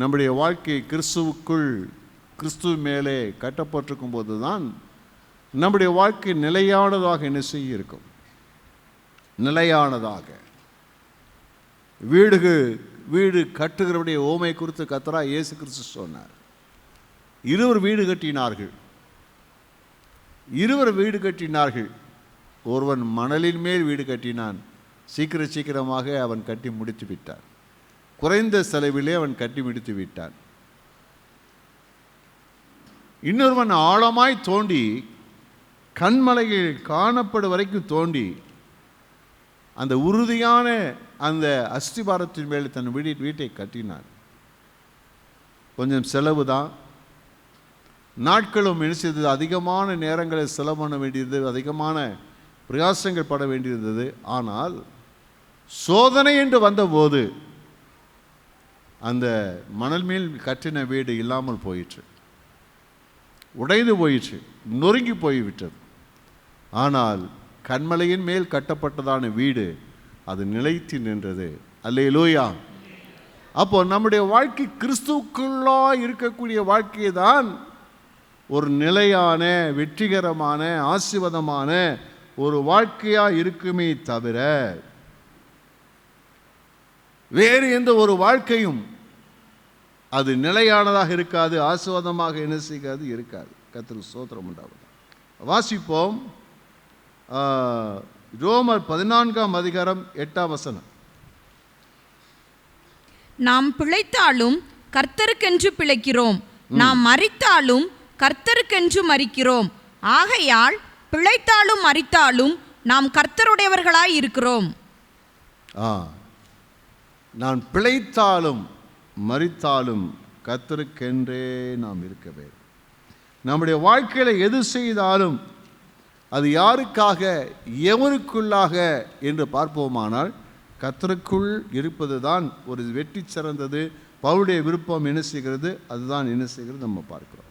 நம்முடைய வாழ்க்கை கிறிஸ்துவுக்குள், கிறிஸ்துவ மேலே கட்டப்பட்டிருக்கும் போது தான் நம்முடைய வாழ்க்கை நிலையானதாக என்ன செய்ய இருக்கும்? நிலையானதாக. வீடு கட்டுகிறவருடைய ஓமை குறித்து கர்த்தராகிய இயேசு கிறிஸ்து சொன்னார். இருவர் வீடு கட்டினார்கள். ஒருவன் மணலின் மேல் வீடு கட்டினான். சீக்கிரமாக அவன் கட்டி முடித்து விட்டான். குறைந்த செலவிலே அவன் கட்டி முடித்து விட்டான். இன்னொருவன் ஆழமாய் தோண்டி கண்மலைகள் காணப்படும் வரைக்கும் தோண்டி அந்த உறுதியான அந்த அஸ்திபாரத்தின் மேலே தன் வீட்டை கட்டினான். கொஞ்சம் செலவு தான், நாட்களும் என்ன செய்தது, அதிகமான நேரங்களை செலவு பண்ண வேண்டியது, அதிகமான பிரயாசங்கள் பட வேண்டியிருந்தது. ஆனால் சோதனை என்று வந்தபோது அந்த மணல் மேல் கட்டின வீடு இல்லாமல் போயிற்று, உடைந்து போயிற்று, நொறுங்கி போய்விட்டது. ஆனால் கண்மலையின் மேல் கட்டப்பட்டதான வீடு அது நிலைத்து நின்றது. அல்லேலூயா. அப்போ நம்முடைய வாழ்க்கை கிறிஸ்துவுக்குள்ளா இருக்கக்கூடிய வாழ்க்கை தான் ஒரு நிலையான, வெற்றிகரமான, ஆசீர்வாதமான ஒரு வாழ்க்கையா இருக்குமே தவிர வேறு எந்த ஒரு வாழ்க்கையும் அது நிலையானதாக இருக்காது, ஆசீர்வாதமாக என்ன செய்யாது, இருக்காது. கர்த்தருக்கு ஸ்தோத்திரம் உண்டாவது. வாசிப்போம். ரோமர் 14:8. நாம் பிழைத்தாலும் கர்த்தருக்கென்று பிழைக்கிறோம், நாம் மரித்தாலும் கர்த்தருக்கென்று மரிக்கிறோம். ஆகையால் பிழைத்தாலும் மரித்தாலும் நாம் கர்த்தருடையவர்களாய் இருக்கிறோம். நான் பிழைத்தாலும் மரித்தாலும் கர்த்தருக்கென்றே நாம் இருக்க வேண்டும். நம்முடைய வாழ்க்கையில் எது செய்தாலும் அது யாருக்காக, எவருக்குள்ளாக என்று பார்ப்போமானால் கர்த்தருக்குள் இருப்பது தான் ஒரு வெற்றி சிறந்தது. பவுலுடைய விருப்பம் என்ன செய்கிறது, அதுதான் என்ன செய்கிறது நம்ம பார்க்கிறோம்.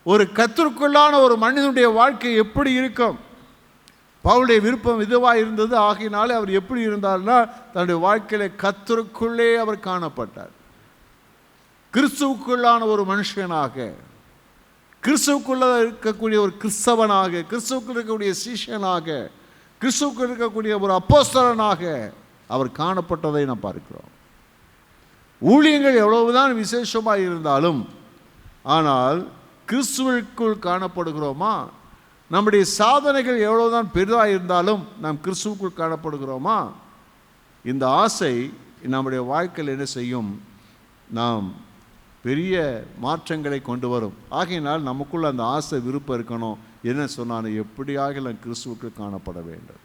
ஒரு கர்த்தருக்குள்ளான ஒரு மனிதனுடைய வாழ்க்கை எப்படி இருக்கும்? பவுலுடைய விருப்பம் இதுவாக இருந்தது. ஆகினாலே அவர் எப்படி இருந்தார்னா, தன்னுடைய வாழ்க்கையில கர்த்தருக்குள்ளே அவர் காணப்பட்டார். கிறிஸ்துவுக்குள்ளான ஒரு மனுஷனாக, கிறிஸ்துவுக்குள்ள இருக்கக்கூடிய ஒரு கிறிஸ்தவனாக, கிறிஸ்துவுக்குள் இருக்கக்கூடிய சீஷனாக, கிறிஸ்துவுக்குள் இருக்கக்கூடிய ஒரு அப்போஸ்தலனாக அவர் காணப்பட்டதை நாம் பார்க்கிறோம். ஊழியங்கள் எவ்வளவுதான் விசேஷமாக இருந்தாலும், ஆனால் கிறிஸ்துவுக்குள் காணப்படுகிறோமா? நம்முடைய சாதனைகள் எவ்வளவுதான் பெரிதாக இருந்தாலும் நாம் கிறிஸ்துவுக்குள் காணப்படுகிறோமா? இந்த ஆசை நம்முடைய வாழ்க்கையில் என்ன செய்யும்? நாம் பெரிய மாற்றங்களை கொண்டு வரும். ஆகையினால் நமக்குள்ள அந்த ஆசை, விருப்பம் இருக்கணும். என்ன சொன்னாலும் எப்படியாக நான் கிறிஸ்துவுக்குள் காணப்பட வேண்டும்,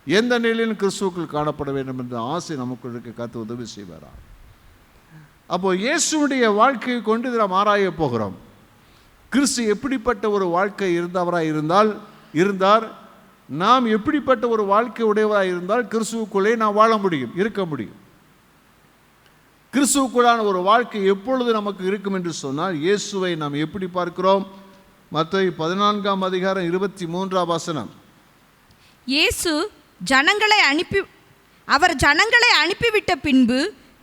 எந்த நிலையிலும் கிறிஸ்துவுக்குள் காணப்பட வேண்டும் என்ற ஆசை நமக்குள் இருக்க கர்த்தர் உதவி செய்வாரா? அப்போ இயேசுடைய வாழ்க்கையை கொண்டு நாம் ஆராய போகிறோம். கிறிஸ்து எப்படிப்பட்ட ஒரு வாழ்க்கை இருந்தவராக இருந்தார், நாம் எப்படிப்பட்ட ஒரு வாழ்க்கை உடையவராக இருந்தால் கிறிஸ்துவுக்குள்ளே நாம் வாழ முடியும், இருக்க முடியும். கிறிஸ்துவுக்குள்ளான ஒரு வாழ்க்கை எப்பொழுது நமக்கு இருக்கும் என்று சொன்னால், இயேசுவை நாம் எப்படி பார்க்கிறோம்? மத்தேயு 14:23. இயேசு அவர் ஜனங்களை அனுப்பிவிட்ட பின்பு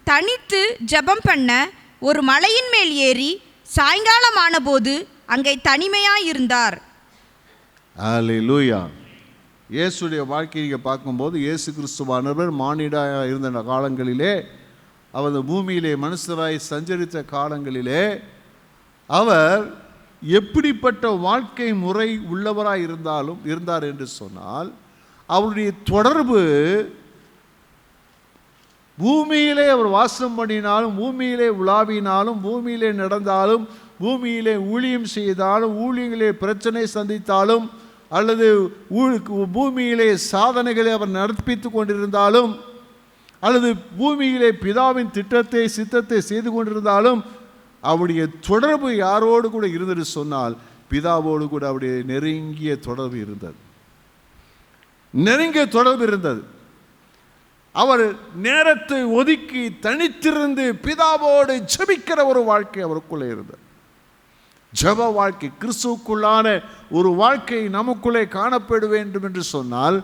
தனித்து ஜெபம் பண்ண ஒரு மலையின் மேல் ஏறி சாயங்காலமான போது அங்கே தனிமையாயிருந்தார். அல்லேலூயா. இயேசுடைய வாழ்க்கையை பார்க்கும்போது, இயேசு கிறிஸ்துவானவர் மானிடராக இருந்த காலங்களிலே, அவர் பூமியிலே மனுஷராய் சஞ்சரித்த காலங்களிலே அவர் எப்படிப்பட்ட வாழ்க்கை முறை உள்ளவராய் இருந்தார் என்று சொன்னால், அவருடைய தொடர்பு பூமியிலே அவர் வாசம் பண்ணினாலும், பூமியிலே உலாவினாலும், பூமியிலே நடந்தாலும், பூமியிலே ஊழியம் செய்தாலும், ஊழியங்களே பிரச்சனை சந்தித்தாலும், அல்லது பூமியிலே சாதனைகளை அவர் நடப்பித்து கொண்டிருந்தாலும், அல்லது பூமியிலே பிதாவின் திட்டத்தை சித்தத்தை செய்து கொண்டிருந்தாலும், அவருடைய தொடர்பு யாரோடு கூட இருந்தது சொன்னால் பிதாவோடு கூட அவருடைய நெருங்கிய தொடர்பு இருந்தது. அவர் நேரத்தை ஒதுக்கி தனித்திருந்து பிதாவோடு ஜெபிக்கிற ஒரு வாழ்க்கை அவருக்குள்ளே இருந்தது. ஜெப வாழ்க்கை, கிறிஸ்துவுக்குள்ளான ஒரு வாழ்க்கை நமக்குள்ளே காணப்பட வேண்டும் என்று சொன்னால்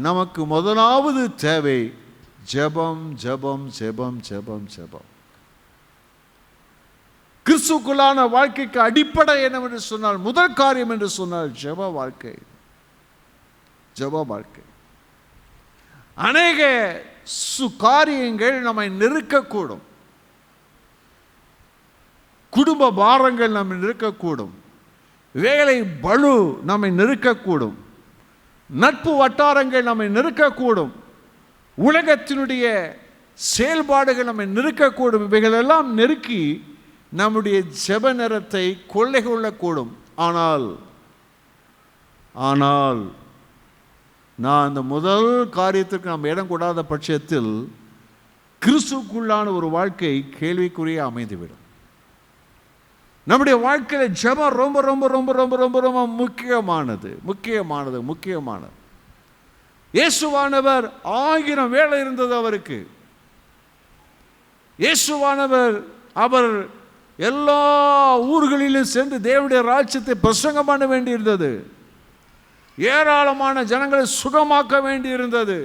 நமக்கு முதலாவது தேவை ஜெபம், ஜெபம், ஜெபம், ஜெபம், ஜெபம். கிறிஸ்துக்குள்ளான வாழ்க்கைக்கு அடிப்படை என்னவென்று சொன்னால், முதல் காரியம் என்று சொன்னால் ஜெப வாழ்க்கை. ஜெப வாழ்க்கை. அநேக காரியங்கள் நம்மை நெருக்கக்கூடும். குடும்ப பாரங்கள் நம்மை நெருக்கக்கூடும். வேலை பளு நம்மை நெருக்கக்கூடும். நட்பு வட்டாரங்கள் நம்மை நெருக்கக்கூடும். உலகத்தினுடைய செயல்பாடுகள் நம்மை நெருக்கக்கூடும். இவைகளெல்லாம் நெருக்கி நம்முடைய ஜெப நேரத்தை கொள்ளை கொள்ளக்கூடும். ஆனால் நான் அந்த முதல் காரியத்திற்கு நாம் இடம் கொடாத பட்சத்தில் கிறிஸ்துவுக்குள்ளான ஒரு வாழ்க்கை கேள்விக்குறியே அமைந்துவிடும். நம்முடைய வாழ்க்கையில் ஜெபம் ரொம்ப ரொம்ப ரொம்ப ரொம்ப ரொம்ப ரொம்ப முக்கியமானது. இயேசுவானவர் 1000 வேலை இருந்தது அவருக்கு. இயேசுவானவர் அவர் எல்லா ஊர்களிலும் சென்று தேவனுடைய ராஜ்யத்தை பிரசங்கம் பண்ண வேண்டியிருந்தது. ஏராளமான ஜனங்களை சுகமாக்க வேண்டியிருந்தது.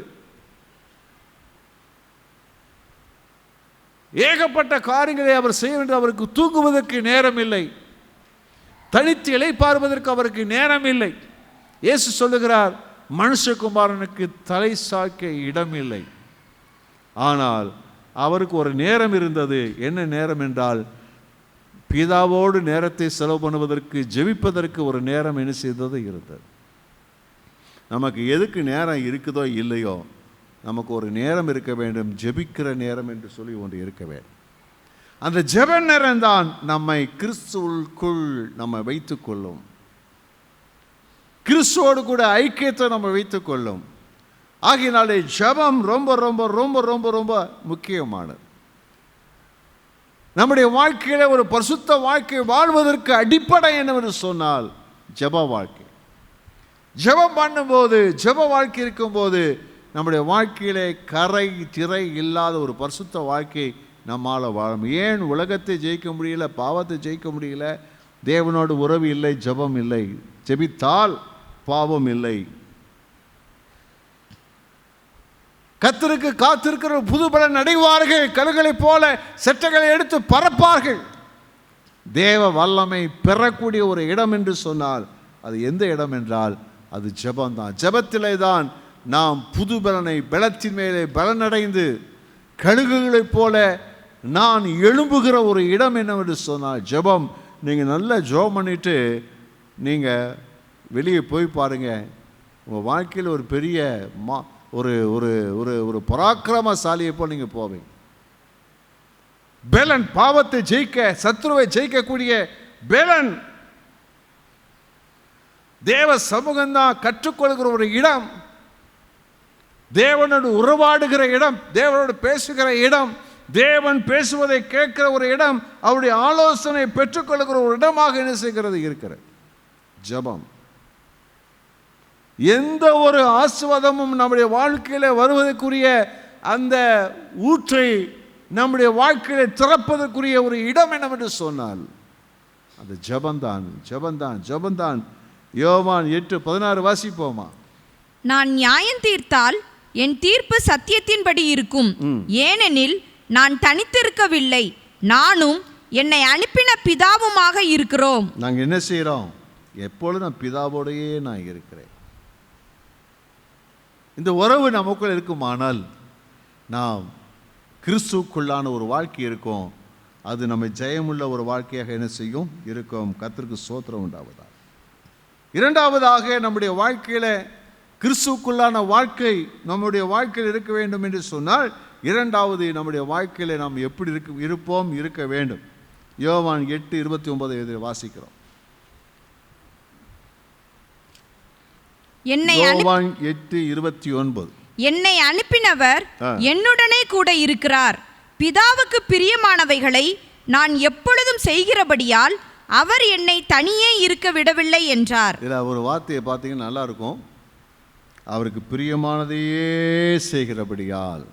ஏகப்பட்ட காரியங்களை அவர் செய்ய வேண்டும். அவருக்கு தூங்குவதற்கு நேரம் இல்லை. தனித்து இளைப்பாறுவதற்கு அவருக்கு நேரம் இல்லை. இயேசு சொல்லுகிறார், மனுஷகுமாரனுக்கு தலை சாய்க்க இடம் இல்லை. ஆனால் அவருக்கு ஒரு நேரம் இருந்தது. என்ன நேரம் என்றால், பிதாவோடு நேரத்தை செலவு பண்ணுவதற்கு, ஜெபிப்பதற்கு ஒரு நேரம் என்ன செய்தது இருந்தது. நமக்கு எதுக்கு நேரம் இருக்குதோ இல்லையோ, நமக்கு ஒரு நேரம் இருக்க வேண்டும். ஜெபிக்கிற நேரம் என்று சொல்லி ஒன்று இருக்க வேண்டும். அந்த ஜெப நேரம் தான் நம்மை கிறிஸ்துவுக்குள் நம்ம வைத்துக் கொள்ளும். கிறிஸ்துவோடு கூட ஐக்கியத்தை நம்ம வைத்துக் கொள்ளும். ஆகினாலே ஜெபம் ரொம்ப ரொம்ப ரொம்ப ரொம்ப ரொம்ப முக்கியமானது. நம்முடைய வாழ்க்கையில ஒரு பரிசுத்த வாழ்க்கை வாழ்வதற்கு அடிப்படை என்னவென்று சொன்னால் ஜெப வாழ்க்கை. ஜெபம் பண்ணும்போது, ஜெப வாழ்க்கை இருக்கும்போது நம்முடைய வாழ்க்கையிலே கரை திரை இல்லாத ஒரு பரிசுத்த வாழ்க்கை நம்மால் வாழும். ஏன் உலகத்தை ஜெயிக்க முடியல, பாவத்தை ஜெயிக்க முடியல? தேவனோடு உறவு இல்லை, ஜெபம் இல்லை. ஜெபித்தால் பாவம் இல்லை. கர்த்தருக்கு காத்திருக்கிற புது பலன் அடைவார்கள். கழுகளைப் போல செட்டைகளை எடுத்து பறப்பார்கள். தேவ வல்லமை பெறக்கூடிய ஒரு இடம் என்று சொன்னால் அது எந்த இடம் என்றால் அது ஜெபம்தான். ஜெபத்திலே தான் நாம் புது பலனை, பலத்தின் மேலே பலனடைந்து கழுகுகளைப் போல நான் எழும்புகிற ஒரு இடம் என்னவென்று சொன்னால் ஜெபம். நீங்கள் நல்லா ஜெபம் பண்ணிட்டு நீங்கள் வெளியே போய் பாருங்கள், உங்கள் வாழ்க்கையில் ஒரு பெரிய ஒரு ஒரு ஒரு ஒரு பராக்கிரமசாலியை போல் நீங்கள் போவீங்க. பெலன், பாவத்தை ஜெயிக்க, சத்ருவை ஜெயிக்கக்கூடிய பெலன். தேவ சமூகம்தான் கற்றுக்கொள்கிற ஒரு இடம், தேவனோடு உறவாடுகிற இடம், தேவனோடு பேசுகிற இடம், தேவன் பேசுவதை கேட்கிற ஒரு இடம், அவருடைய ஆலோசனை பெற்றுக்கொள்கிற ஒரு இடமாக என்ன செய்கிறது இருக்கிறது ஜெபம். எந்த ஒரு ஆசீர்வாதமும் நம்முடைய வாழ்க்கையில் வருவதற்குரிய அந்த ஊற்றை நம்முடைய வாழ்க்கையில் திறப்பதற்குரிய ஒரு இடம் என்னவென்று சொன்னால் அது ஜெபம்தான். ஜெபம்தான், ஜெபம்தான். யோவான் 8:16 வாசிப்போமா? நான் நியாயம் தீர்த்தால் என் தீர்ப்பு சத்தியத்தின்படி இருக்கும். ஏனெனில் நான் தனித்திருக்கவில்லை, நானும் என்னை அனுப்பின பிதாவுமாக இருக்கிறோம். நாங்கள் என்ன செய்கிறோம்? எப்பொழுதும் நான் பிதாவோடையே நான் இருக்கிறேன். இந்த உறவு நமக்குள் இருக்குமானால் நாம் கிறிஸ்துவுக்குள்ளான ஒரு வாழ்க்கை இருக்கும். அது நம்ம ஜெயமுள்ள ஒரு வாழ்க்கையாக என்ன செய்யும் இருக்கும். கர்த்தருக்கு ஸ்தோத்திரம் உண்டாவதாக. இரண்டாவதாக, நம்முடைய வாழ்க்கையில் கிறிஸ்துவுக்குள்ளான வாழ்க்கை நம்முடைய வாழ்க்கையில் இருக்க வேண்டும் என்று சொன்னால், இரண்டாவது நம்முடைய வாழ்க்கையில் நாம் எப்படி இருக்க வேண்டும். யோவான் 8:29 வாசிக்கிறோம். யோவான் 8:29. என்னை அனுப்பினவர் என்னுடனே கூட இருக்கிறார். பிதாவுக்கு பிரியமானவைகளை நான் எப்பொழுதும் செய்கிறபடியால் அவர் என்னை தனியே இருக்க விடவில்லை என்றார். இதில் ஒரு வார்த்தையை பார்த்தீங்கன்னா நல்லா இருக்கும். அவருக்கு பிரியமானதையே செய்கிறபடியால்.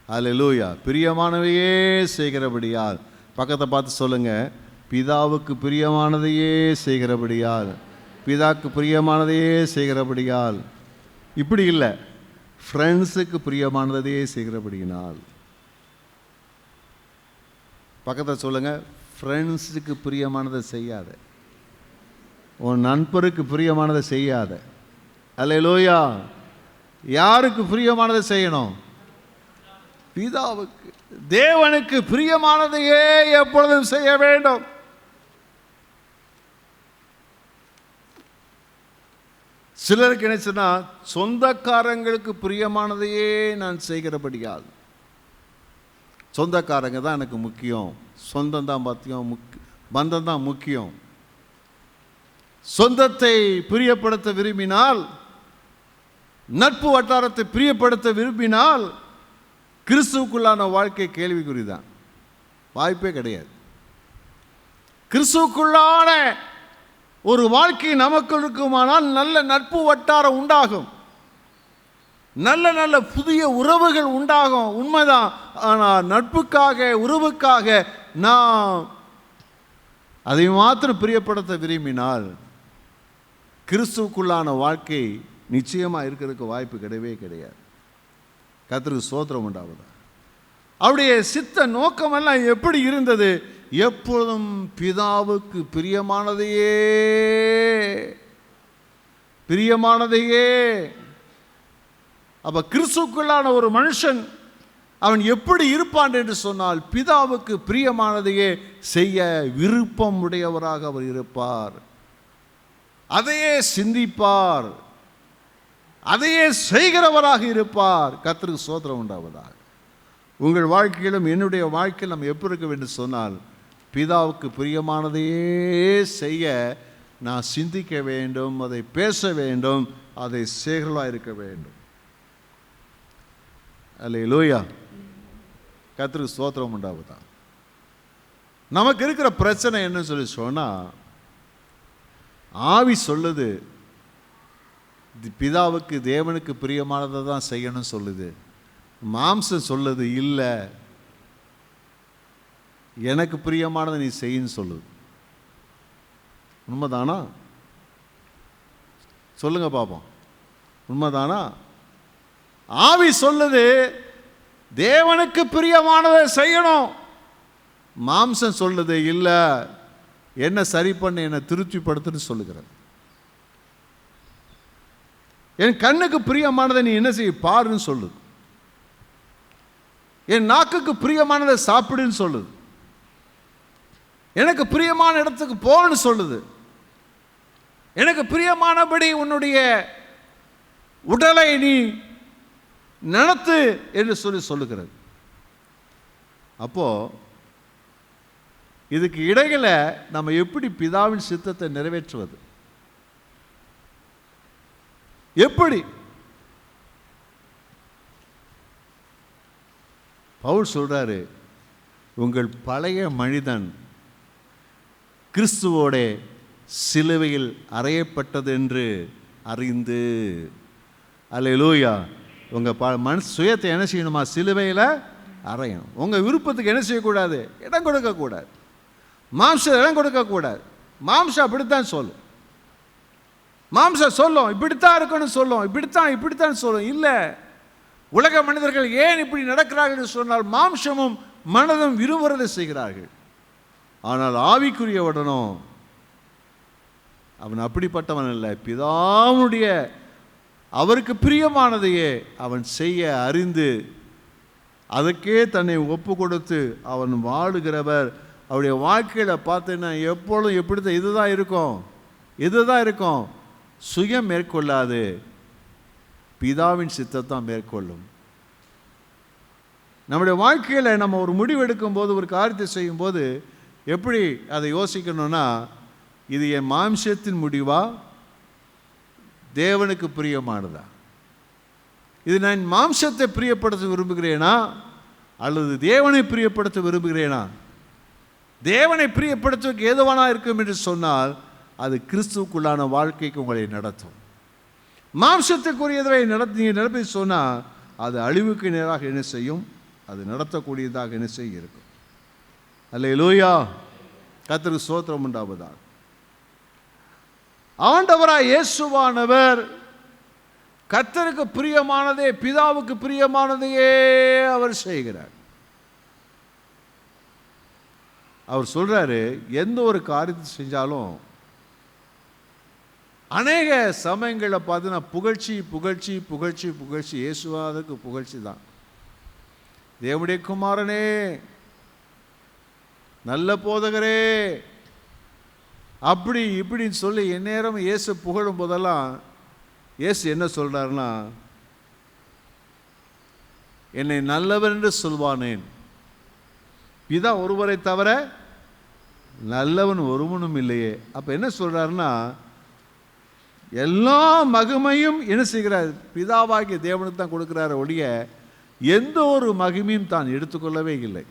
அல்லேலூயா. பிரியமானவையே செய்கிறபடியால். பக்கத்தை பார்த்து சொல்லுங்க, பிதாவுக்கு பிரியமானதையே செய்கிறபடியால். பிதாவுக்கு பிரியமானதையே செய்கிறபடியால். இப்படி இல்லை, ஃப்ரெண்ட்ஸுக்கு பிரியமானதையே செய்கிறபடியினால். பக்கத்தில் சொல்லுங்கள், ஃப்ரெண்ட்ஸுக்கு பிரியமானதை செய்யாத, உன் நண்பருக்கு பிரியமானதை செய்யாத. அல்லேலூயா. யாருக்கு பிரியமானதை செய்யணும்? பிதாவுக்கு, தேவனுக்கு பிரியமானதையே எப்பொழுதும் செய்ய வேண்டும். சிலருக்கு என்ன சொன்னா, சொந்தக்காரங்களுக்கு பிரியமானதையே நான் செய்கிறபடியால். சொந்தக்காரங்க தான் எனக்கு முக்கியம், சொந்தம் தான் பந்தம் தான் முக்கியம். சொந்தத்தை பிரியப்படுத்த விரும்பினால், நட்பு வட்டாரத்தை பிரியப்படுத்த விரும்பினால், கிறிஸ்துவுக்குள்ளான வாழ்க்கை கேள்விக்குறிதான், வாய்ப்பே கிடையாது. கிறிஸ்துவுக்குள்ளான ஒரு வாழ்க்கை நமக்கு இருக்குமானால் நல்ல நட்பு வட்டாரம் உண்டாகும், நல்ல நல்ல புதிய உறவுகள் உண்டாகும், உண்மைதான். ஆனால் நட்புக்காக, உறவுக்காக நாம் அதை மாத்திரம் பிரியப்படுத்த விரும்பினால் கிறிஸ்துவுக்குள்ளான வாழ்க்கை நிச்சயமாக இருக்கிறதுக்கு வாய்ப்பு கிடையவே கிடையாது. கர்த்தருக்கு ஸ்தோத்திரம் உண்டாவது. அவருடைய சித்த நோக்கமெல்லாம் எப்படி இருந்தது? எப்பொழுதும் பிதாவுக்கு பிரியமானதையே. அப்ப கிறிஸ்துவுக்குள்ளான ஒரு மனுஷன் அவன் எப்படி இருப்பான் என்று சொன்னால், பிதாவுக்கு பிரியமானதையே செய்ய விருப்பம் உடையவராக அவர் இருப்பார், அதையே சிந்திப்பார், அதையே செய்கிறவராக இருப்பார். கர்த்தருக்கு ஸ்தோத்திரம் உண்டாவதாக. உங்கள் வாழ்க்கையிலும் என்னுடைய வாழ்க்கையில் நம்ம எப்படி இருக்க வேண்டும் சொன்னால், பிதாவுக்கு பிரியமானதையே செய்ய நான் சிந்திக்க வேண்டும், அதை பேச வேண்டும், அதை செய்கிறவர்களாக இருக்க வேண்டும். அல்லேலூயா. கர்த்தருக்கு ஸ்தோத்திரம் உண்டாவதா. நமக்கு இருக்கிற பிரச்சனை என்னன்னு சொல்லி சொன்னால், ஆவி சொல்லுது பிதாவுக்கு தேவனுக்கு பிரியமானதை தான் செய்யணும்னு சொல்லுது, மாம்சம் சொல்லுது இல்லை எனக்கு பிரியமானதை நீ செய்யன்னு சொல்லுது. உண்மைதானா? சொல்லுங்க பாப்போம், உண்மைதானா? ஆவி சொல்லுது தேவனுக்கு பிரியமானதை செய்யணும், மாம்சம் சொல்லுது இல்லை என்ன சரி பண்ண, என்னை திருப்திப்படுத்துன்னு சொல்லுகிறது. என் கண்ணுக்கு பிரியமானதை நீ என்ன செய்ய பாருன்னு சொல்லுது, என் நாக்குக்கு பிரியமானதை சாப்பிடுன்னு சொல்லுது, எனக்கு பிரியமான இடத்துக்கு போன்னு சொல்லுது, எனக்கு பிரியமானபடி உன்னுடைய உடலை நீ நடத்து என்று சொல்லுகிறது. அப்போ இதுக்கு இடையில நம்ம எப்படி பிதாவின் சித்தத்தை நிறைவேற்றுவது? எப்படி? பவுல் சொல்றாரு, உங்கள் பழைய மனிதன் கிறிஸ்துவோட சிலுவையில் அறையப்பட்டது என்று அறிந்து. அல்லேலூயா. உங்கள் சுயத்தை என்ன செய்யணுமா? சிலுவையில் அறையணும். உங்கள் விருப்பத்துக்கு என்ன செய்யக்கூடாது? இடம் கொடுக்கக்கூடாது, மாம்சம் இடம் கொடுக்கக்கூடாது. மாம்சம் அப்படித்தான் சொல்லும், மாம்சம் சொல்லும் இப்படித்தான் இருக்கணும்னு சொல்லும், இப்படித்தான் சொல்லும். இல்லை, உலக மனிதர்கள் ஏன் இப்படி நடக்கிறார்கள் என்று சொன்னால், மாம்சமும் மனதும் விரும்புவதை செய்கிறார்கள். ஆனால் ஆவிக்குரியவனோ அவன் அப்படிப்பட்டவன் அல்ல. பிதாவுடைய அவருக்கு பிரியமானதையே அவன் செய்ய அறிந்து அதுக்கே தன்னை ஒப்பு கொடுத்து அவன் வாழுகிறவர். அவருடைய வாழ்க்கையில் பார்த்தீங்கன்னா எப்பொழுதும் எப்படித்தான் இதுதான் இருக்கும். சுயம் மேற்கொள்ளாது, பிதாவின் சித்தத்தான் மேற்கொள்ளும். நம்முடைய வாழ்க்கையில் நம்ம ஒரு முடிவு எடுக்கும் போது, ஒரு காரியத்தை செய்யும் போது எப்படி அதை யோசிக்கணும்னா, இது என் மாம்சத்தின் முடிவா, தேவனுக்கு பிரியமானதா? இது நான் மாம்சத்தை பிரியப்படுத்த விரும்புகிறேனா அல்லது தேவனை பிரியப்படுத்த விரும்புகிறேனா? தேவனை பிரியப்படுத்துவதற்கு ஏதுவானா இருக்கும் என்று சொன்னால் அது கிறிஸ்துவுக்குள்ளான வாழ்க்கைக்கு உங்களை நடத்தும். மாம்சத்துக்குரியதை நடப்பி சொன்னால் அது அழிவுக்கு நேராக என்ன செய்யும்? அது நடத்தக்கூடியதாக என்ன செய்ய இருக்கும். அல்லேலூயா. கர்த்தருக்கு ஸ்தோத்திரம் உண்டாவதாக. ஆண்டவராய் இயேசுவானவர் கர்த்தருக்கு பிரியமானதே, பிதாவுக்கு பிரியமானதையே அவர் செய்கிறார். அவர் சொல்கிறாரு, எந்த ஒரு காரியத்தை செஞ்சாலும் அநேக சமயங்களில் பார்த்தீங்கன்னா புகழ்ச்சி புகழ்ச்சி புகழ்ச்சி புகழ்ச்சி, இயேசுவாதற்கு புகழ்ச்சி தான். தேவனுடைய குமாரனே, நல்ல போதகரே, அப்படி இப்படின்னு சொல்லி எந்நேரம் இயேசு புகழும் போதெல்லாம் இயேசு என்ன சொல்கிறாருன்னா, என்னை நல்லவர் என்று சொல்வானேன், பிதா ஒருவரை தவிர நல்லவன் ஒருவனும் இல்லையே. அப்போ என்ன சொல்கிறாருன்னா, எல்லா மகிமையும் என்ன செய்கிறார், பிதாவாகிய தேவனுக்கு தான் கொடுக்குறாரு ஒழிய எந்த ஒரு மகிமையும் தான் எடுத்துக்கொள்ளவே இல்லை.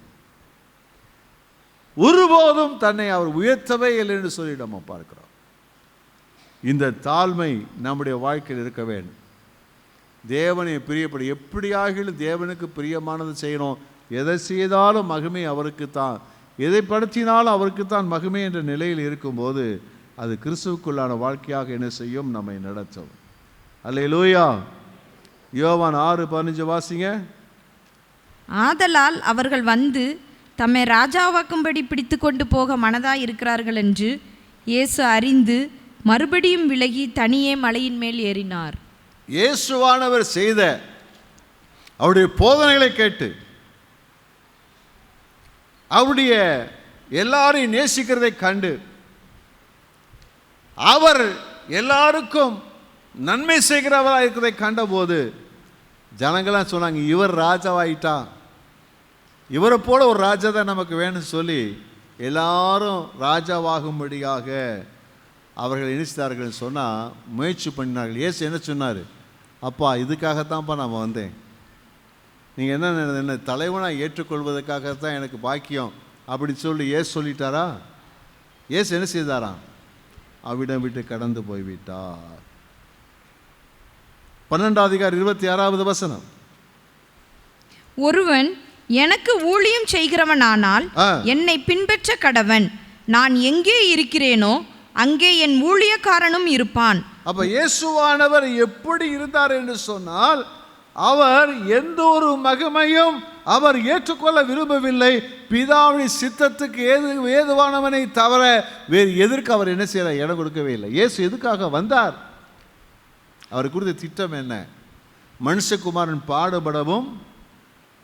ஒருபோதும் தன்னை அவர் உயர்த்தவே இல்லை என்று சொல்லி நம்ம பார்க்கிறோம். இந்த தாழ்மை நம்முடைய வாழ்க்கையில் இருக்க வேண்டும். தேவனை பிரியப்படும், எப்படியாகிலும் தேவனுக்கு பிரியமானது செய்யணும். எதை செய்தாலும் மகிமை அவருக்கு தான், எதை படுத்தினாலும் அவருக்கு தான் மகிமை என்ற நிலையில் இருக்கும்போது அது கிறிஸ்துவுக்குள்ளான வாழ்க்கையாக என்ன செய்யும், நம்மை நடத்தும். அல்லேலூயா. யோவான் 6:15 வாசிங்க. ஆதலால் அவர்கள் வந்து தம்மை ராஜாவாக்கும்படி பிடித்து கொண்டு போக மனதாய் இருக்கிறார்கள் என்று இயேசு அறிந்து மறுபடியும் விலகி தனியே மலையின் மேல் ஏறினார். இயேசுவானவர் செய்த அவருடைய போதனைகளை கேட்டு அவருடைய எல்லாரையும் நேசிக்கிறதை கண்டு அவர் எல்லாருக்கும் நன்மை செய்கிறவராக இருக்கிறதை கண்டபோது ஜனங்களாம் சொன்னாங்க, இவர் ராஜாவாயிட்டா, இவரை போல ஒரு ராஜா தான் நமக்கு வேணும்னு சொல்லி எல்லாரும் ராஜாவாகும்படியாக அவர்கள் நினைச்சார்கள் சொன்னால் முயற்சி பண்ணினார்கள். இயேசு என்ன சொன்னார், அப்பா இதுக்காகத்தான்ப்பா நான் வந்தேன், நீங்கள் என்ன தலைவனாக ஏற்றுக்கொள்வதற்காகத்தான் எனக்கு பாக்கியம் அப்படின்னு சொல்லி இயேசு சொல்லிட்டாரா? இயேசு என்ன செய்தாராம், அவ்விடம் விட்டு கடந்து போய்விட்டார். 12:26 ஒருவன் எனக்கு ஊழியம் செய்கிறவனானால் என்னை பின்பற்ற கடவன், நான் எங்கே இருக்கிறேனோ அங்கே என் ஊழியக்காரனும் இருப்பான். அப்ப இயேசுவானவர் எப்படி இருந்தார் என்று சொன்னால், அவர் எந்த ஒரு மகிமையும் அவர் ஏற்றுக்கொள்ள விரும்பவில்லை. பிதாவின் சித்தத்துக்கு ஏதுவானவனை தவிர வேறு எதற்கு அவர் என்ன செய்யற இடம் கொடுக்கவே இல்லை. இயேசு எதுக்காக வந்தார்? அவர் குறித்த திட்டம் என்ன? மனுஷகுமாரன் பாடுபடவும்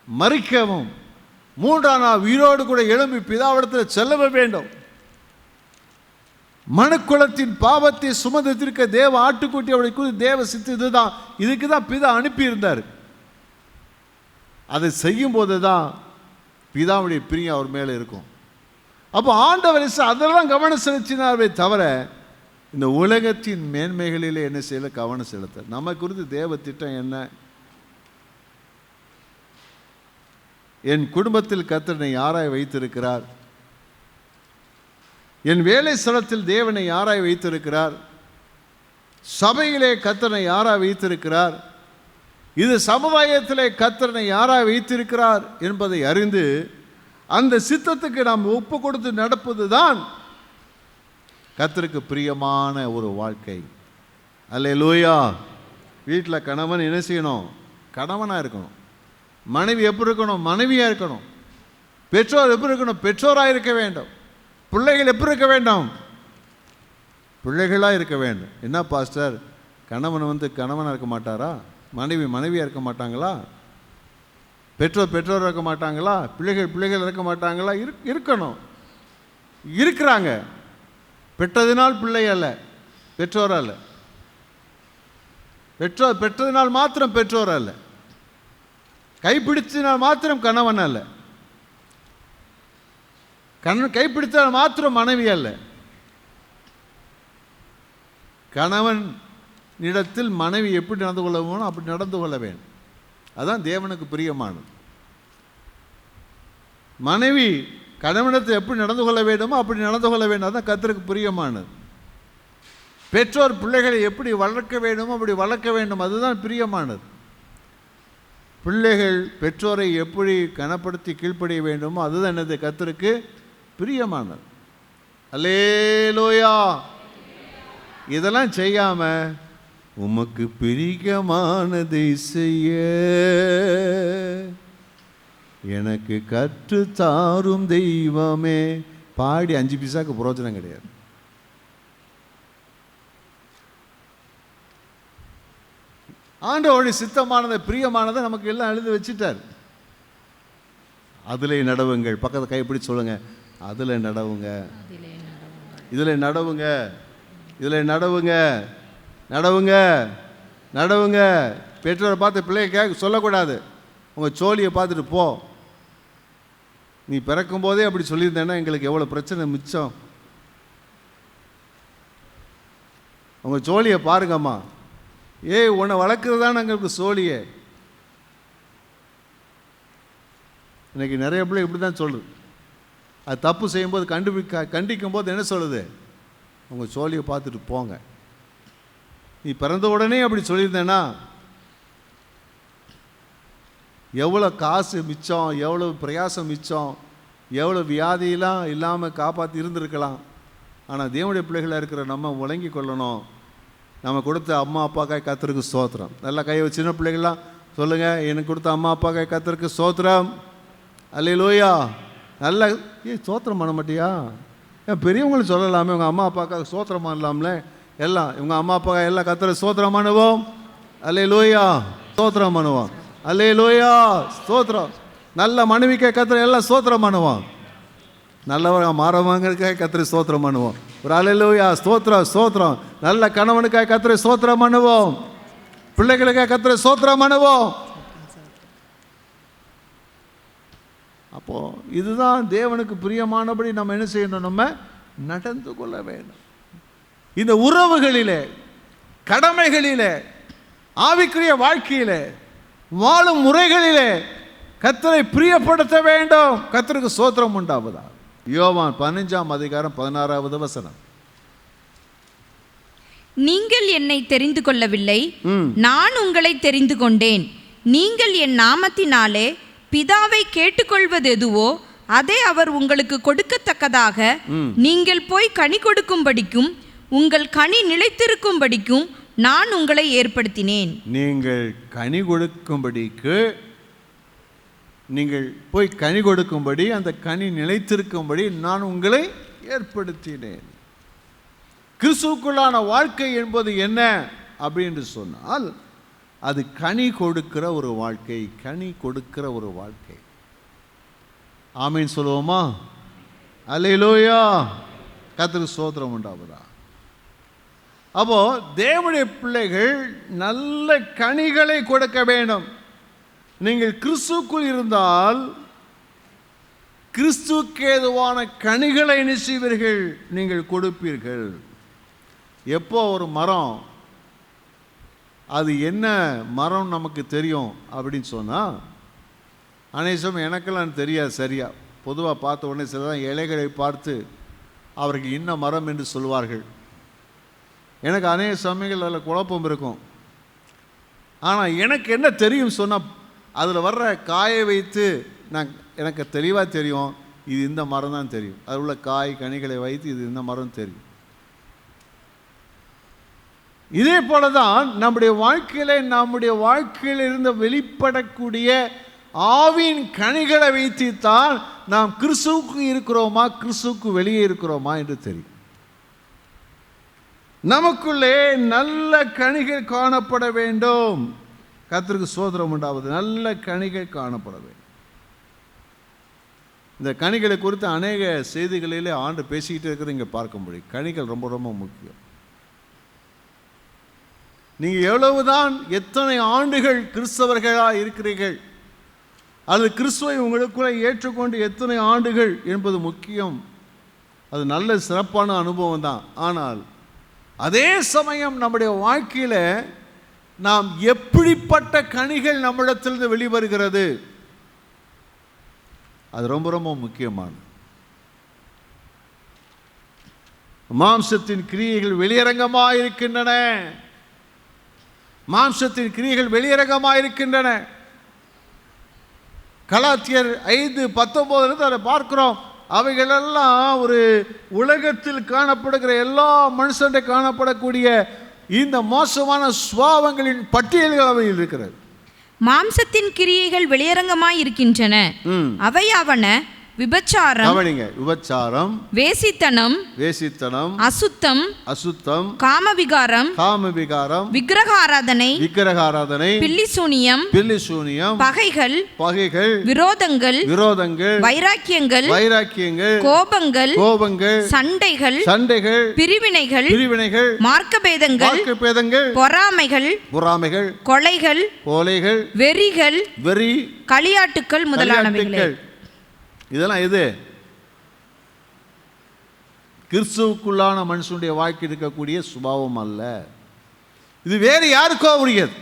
மரிக்கவும் 3ஆம் நாள் உயிரோடு கூட எழும்பி பிதாவிடத்தில் செல்ல வேண்டும். மனுக்குலத்தின் பாவத்தை சுமந்து தீர்க்க தேவ ஆட்டுக்குட்டி அவருடைய குறித்து தேவ சித்து இதுதான். இதுக்கு தான் பிதா அனுப்பியிருந்தார். அதை செய்யும் போது தான் பிதாவுடைய பிரியம் அவர் மேலே இருக்கும். அப்போ ஆண்டவர் அதெல்லாம் கவனம் செலுத்தினாரே தவிர இந்த உலகத்தின் மேன்மைகளிலே என்ன செய்யல கவனம் செலுத்த. நம்ம குறித்து தேவ திட்டம் என்ன? என் குடும்பத்தில் கர்த்தர் யாராய் வைத்திருக்கிறார், என் வேலை ஸ்தலத்தில் தேவனை யாராய் வைத்திருக்கிறார், சபையிலே கர்த்தரை யாராய் வைத்திருக்கிறார், இது சமுதாயத்திலே கர்த்தரை யாராய் வைத்திருக்கிறார் என்பதை அறிந்து அந்த சித்தத்துக்கு நாம் ஒப்பு கொடுத்து நடப்பது தான் கர்த்தருக்கு பிரியமான ஒரு வாழ்க்கை. அல்லேலூயா. வீட்டில் கணவன் என்ன செய்யணும்? கணவனாக இருக்கணும். மனைவி எப்படி இருக்கணும்? மனைவியாக இருக்கணும். பெற்றோர் எப்படி இருக்கணும்? பெற்றோராக இருக்க வேண்டும். பிள்ளைகள் எப்படி இருக்க வேண்டும்? பிள்ளைகளாக இருக்க வேண்டும். என்ன பாஸ்டர், கணவன் கணவனாக இருக்க மாட்டாரா? மனைவியாக இருக்க மாட்டாங்களா? பெற்றோர் இருக்க மாட்டாங்களா? பிள்ளைகள் இருக்க மாட்டாங்களா? இருக்கணும். இருக்கிறாங்க. பெற்றதினால் பிள்ளை அல்ல, பெற்றோர் அல்ல. பெற்றதினால் மாத்திரம் பெற்றோர் அல்ல. கைப்பிடிச்சினால் மாத்திரம் கணவன் அல்ல. கைப்பிடித்தால் மாத்திரம் மனைவி அல்ல. கணவன் இடத்தில் மனைவி எப்படி நடந்து கொள்ள வேணும் அப்படி நடந்து கொள்ள வேண்டும். அதுதான் தேவனுக்கு பிரியமானது. மனைவி கணவனிடத்தில் எப்படி நடந்து கொள்ள வேண்டுமோ அப்படி நடந்து கொள்ள வேண்டும். அதுதான் கர்த்தருக்கு பிரியமானது. பெற்றோர் பிள்ளைகளை எப்படி வளர்க்க வேண்டுமோ அப்படி வளர்க்க வேண்டும். அதுதான் பிரியமானது. பிள்ளைகள் பெற்றோரை எப்படி கனப்படுத்தி கீழ்ப்படிய வேண்டுமோ அதுதான் என்னது கர்த்தருக்கு பிரியமானது. அல்லேலூயா. இதெல்லாம் செய்யாம உமக்கு பிரியமானதை செய்ய எனக்கு கற்றுத்தாரும் தெய்வமே பாடி 5 பைசாக்கு பிரயோஜனம் கிடையாது. ஆண்டவருடைய சித்தமானதை பிரியமானதை நமக்கு எல்லாம் எழுதி வச்சுட்டார். அதிலே நடவுங்கள். பக்கத்தை கைப்பிடி சொல்லுங்க, அதில் நடவுங்க, இதில் நடவுங்க, இதில் நடவுங்க, நடவுங்க, நடவுங்க. பெற்றோரை பார்த்து பிள்ளைய கேட்க சொல்லக்கூடாது. உங்கள் சோழியை பார்த்துட்டு போ. நீ பிறக்கும் போதே அப்படி சொல்லியிருந்தேன்னா எங்களுக்கு எவ்வளோ பிரச்சனை மிச்சம். உங்கள் சோழியை பாருங்கம்மா. ஏய், உன்னை வளர்க்குறது தான் எங்களுக்கு சோழியே. இன்னைக்கு நிறைய பிள்ளை இப்படி தான் சொல்லுது. அது தப்பு செய்யும்போது கண்டிக்கும் போது என்ன சொல்லுது? உங்கள் சோழியை பார்த்துட்டு போங்க. நீ பிறந்த உடனே அப்படி சொல்லியிருந்தேன்னா எவ்வளோ காசு மிச்சம், எவ்வளோ பிரயாசம் மிச்சம், எவ்வளோ வியாதியெல்லாம் இல்லாமல் காப்பாற்றி இருந்திருக்கலாம். ஆனால் தேவனுடைய பிள்ளைகளாக இருக்கிற நம்ம விளங்கி கொள்ளணும். நம்ம கொடுத்த அம்மா அப்பாக்காய் கர்த்தருக்கு ஸ்தோத்திரம். நல்லா கையை வச்சு சின்ன பிள்ளைகள்லாம் சொல்லுங்கள், எனக்கு கொடுத்த அம்மா அப்பாக்காய் கர்த்தருக்கு ஸ்தோத்திரம். அல்லேலூயா. நல்லா ஸ்தோத்திரம் பண்ண மாட்டியா? ஏன் பெரியவங்களும் சொல்லலாமே, உங்கள் அம்மா அப்பாக்காக ஸ்தோத்திரம் பண்ணலாம்ல. எல்லாம் இவங்க அம்மா அப்பாக்காக எல்லாம் கர்த்தரை ஸ்தோத்திரம் பண்ணுவோம். அல்லேலூயா. ஸ்தோத்திரம் பண்ணுவோம். அல்லேலூயா. ஸ்தோத்திரம். நல்ல மனைவிக்காய் கர்த்தரை எல்லாம் ஸ்தோத்திரம் பண்ணுவோம். நல்லவராக மாறவங்களுக்காக கர்த்தரை ஸ்தோத்திரம் பண்ணுவோம். ஒரு அல்லேலூயா. ஸ்தோத்திரம், ஸ்தோத்திரம். நல்ல கணவனுக்காக கர்த்தரை ஸ்தோத்திரம் பண்ணுவோம். பிள்ளைகளுக்காக கர்த்தரை ஸ்தோத்திரம் பண்ணுவோம். அப்போ இதுதான் தேவனுக்கு பிரியமானபடி நம்ம என்ன செய்யணும்? நம்ம நடந்து கொள்ள வேண்டும். இந்த உறவுகளிலே, கடமைகளிலே, ஆவிக்குரிய வாழ்க்கையிலே, வாழும் முறைகளிலே கர்த்தரை பிரியப்படுத்த வேண்டும். கர்த்தருக்கு ஸ்தோத்திரம் உண்டாவதா. யோவான் 15:16 நீங்கள் என்னை தெரிந்து கொள்ளவில்லை, நான் உங்களை தெரிந்து கொண்டேன். நீங்கள் என் நாமத்தினாலே பிதாவை கேட்டுக்கொள்வது எதுவோ அதை அவர் உங்களுக்கு கொடுக்கத்தக்கதாக நீங்கள் போய் கனி கொடுக்கும்படிக்கும் உங்கள் கனி நிலைத்திருக்கும்படிக்கும் நான் உங்களை ஏற்படுத்தினேன். நீங்கள் கனி கொடுக்கும்படிக்கு, நீங்கள் போய் கனி கொடுக்கும்படி, அந்த கனி நிலைத்திருக்கும்படி நான் உங்களை ஏற்படுத்தினேன். கிறிஸ்துவுக்குள்ளான வாழ்க்கை என்பது என்ன அப்படின்னு சொன்னால், அது கனி கொடுக்கிற ஒரு வாழ்க்கை. கனி கொடுக்கிற ஒரு வாழ்க்கை. ஆமீன் சொல்லுவோமா? அல்லேலூயா. கர்த்தருக்கு ஸ்தோத்திரம் உண்டாவதா. அப்போ தேவனுடைய பிள்ளைகள் நல்ல கனிகளை கொடுக்க வேண்டும். நீங்கள் கிறிஸ்துவுக்குள் இருந்தால் கிறிஸ்துவுக்கு ஏதுவான கனிகளை என்ன செய்வீர்கள்? நீங்கள் கொடுப்பீர்கள். எப்போ ஒரு மரம், அது என்ன மரம் நமக்கு தெரியும் அப்படின்னு சொன்னால், அநேகம் எனக்கெல்லாம் தெரியாது சரியா. பொதுவாக பார்த்த உடனே சிலதான் இலைகளை பார்த்து அவருக்கு இன்ன மரம் என்று சொல்வார்கள். எனக்கு அநேக சமயங்கள் அதில் குழப்பம் இருக்கும். ஆனால் எனக்கு என்ன தெரியும் சொன்னால், அதில் வர்ற காயை வைத்து எனக்கு தெளிவாக தெரியும், இது இந்த மரம் தான் தெரியும். அதில் உள்ள காய் கனிகளை வைத்து இது இந்த மரம் தெரியும். இதே போல தான் நம்முடைய வாழ்க்கையில் இருந்து வெளிப்படக்கூடிய ஆவின் கனிகளை வைத்துத்தான் நாம் கிறிஸ்துவுக்கு இருக்கிறோமா, கிறிஸ்துவுக்கு வெளியே இருக்கிறோமா என்று தெரியும். நமக்குள்ளே நல்ல கனிகள் காணப்பட வேண்டும். கர்த்தருக்கு ஸ்தோத்திரம் உண்டாவது. நல்ல கனிகள் காணப்பட வேண்டும். இந்த கனிகளை குறித்து அநேக செய்திகளிலே ஆண்டு பேசிக்கிட்டே இருக்கிறது இங்கே பார்க்க முடியும். கனிகள் ரொம்ப ரொம்ப முக்கியம். நீங்கள் எவ்வளவுதான் எத்தனை ஆண்டுகள் கிறிஸ்தவர்களாக இருக்கிறீர்கள், அது கிறிஸ்துவை உங்களுக்குள்ளே ஏற்றுக்கொண்டு எத்தனை ஆண்டுகள் என்பது முக்கியம். அது நல்ல சிறப்பான அனுபவம் தான். ஆனால் அதே சமயம் நம்முடைய வாழ்க்கையில் நாம் எப்படிப்பட்ட கனிகள் நம்மிடத்திலிருந்து வெளிவருகிறது, அது ரொம்ப ரொம்ப முக்கியமானது. மாம்சத்தின் கிரியைகள் வெளியரங்கமாக இருக்கின்றன. மாம்சத்தின் கிரியைகள் வெளியரங்கமாக இருக்கின்றன. கலாத்தியர் 5:19 அதை பார்க்கிறோம். அவைகளெல்லாம் ஒரு உலகத்தில் காணப்படுகிற எல்லா மனுஷன்றை காணப்படக்கூடிய இந்த மோசமான சுபாவங்களின் பட்டியல்கள் அவையில் இருக்கிறது. மாம்சத்தின் கிரியைகள் வெளியரங்கமாய் இருக்கின்றன. அவையாவன விபச்சாரம், கவனிங்க, விபச்சாரம், வேசித்தனம், வேசித்தனம், அசுத்தம், அசுத்தம், காமவிகாரம், காமவிகாரம், விக்கிரக ஆராதனை, விக்கிரக ஆராதனை, பில்லிசூனியம், பில்லிசூனியம், பகைகள், பகைகள், விரோதங்கள், விரோதங்கள், வைராக்கியங்கள், வைராக்கியங்கள், கோபங்கள், கோபங்கள், சண்டைகள், சண்டைகள், பிரிவினைகள், பிரிவினைகள், மார்க்கபேதங்கள், வாக்குபேதங்கள், பொறாமைகள், பொறாமைகள், கொலைகள், கொலைகள், வெறிகள், வெறி, களியாட்டுக்கள் முதலானவைகளே. களியாட்டுக்கள். இதெல்லாம் இது கிறிஸ்துவுக்குள்ளான மனுஷனுடைய வாழ்க்கை இருக்கக்கூடிய சுபாவம் அல்ல. இது வேறு யாருக்கோ உரியது.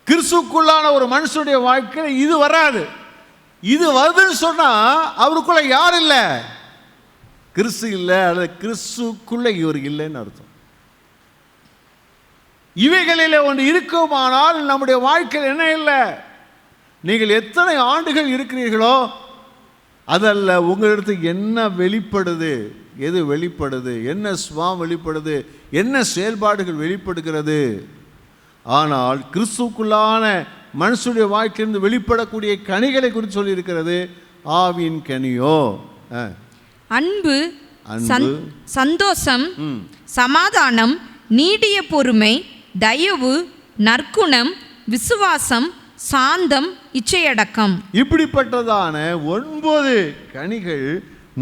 கிறிஸ்துவுக்குள்ளான ஒரு மனுஷனுடைய வாழ்க்கையில் இது வராது. இது வருதுன்னு சொன்னா அவருக்குள்ள யார் இல்லை? கிறிஸ்து இல்லை, அல்லது கிறிஸ்துக்குள்ள இவர் இல்லைன்னு அர்த்தம். இவைகளில் ஒன்று இருக்குமானால் நம்முடைய வாழ்க்கையில் என்ன இல்லை? நீங்கள் எத்தனை ஆண்டுகள் இருக்கிறீர்களோ அதல்ல, உங்களிடத்துக்கு என்ன வெளிப்படுது, எது வெளிப்படுது, என்ன சுவாம் வெளிப்படுது, என்ன செயல்பாடுகள் வெளிப்படுகிறது. ஆனால் கிறிஸ்துவுக்குள்ளான மனுஷனுடைய வாழ்க்கையிலிருந்து வெளிப்படக்கூடிய கனிகளை குறித்து சொல்லியிருக்கிறது. ஆவியின் கனியோ அன்பு, சந்தோஷம், சமாதானம், நீடிய பொறுமை, தயவு, நற்குணம், விசுவாசம், சாந்தம், இச்சையடக்கம். இப்படிப்பட்டதான 9 கனிகள்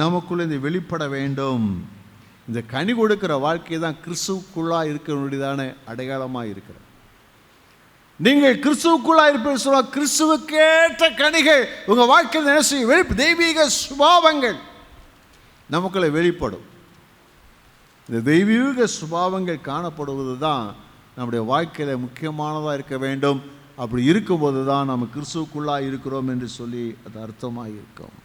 நமக்குள்ள இந்த வெளிப்பட வேண்டும். இந்த கனி கொடுக்கிற வாழ்க்கை தான் கிறிஸ்துவுக்குள்ளா இருக்கிறதான அடையாளமாக இருக்கிறது. நீங்கள் கிறிஸ்துவுக்குள்ளா இருப்பது சொல்ல கிறிஸ்துவுக்கேற்ற கனிகள் உங்க வாழ்க்கையில் என்ன செய்யும்? தெய்வீக சுபாவங்கள் நமக்குள்ள வெளிப்படும். இந்த தெய்வீக சுபாவங்கள் காணப்படுவது தான் நம்முடைய வாழ்க்கையில் முக்கியமானதாக இருக்க வேண்டும். அப்படி இருக்கும்போது தான் நம்ம கிறிஸ்துவுக்குள்ளாக இருக்கிறோம் என்று சொல்லி அது அர்த்தமாக இருக்கும்.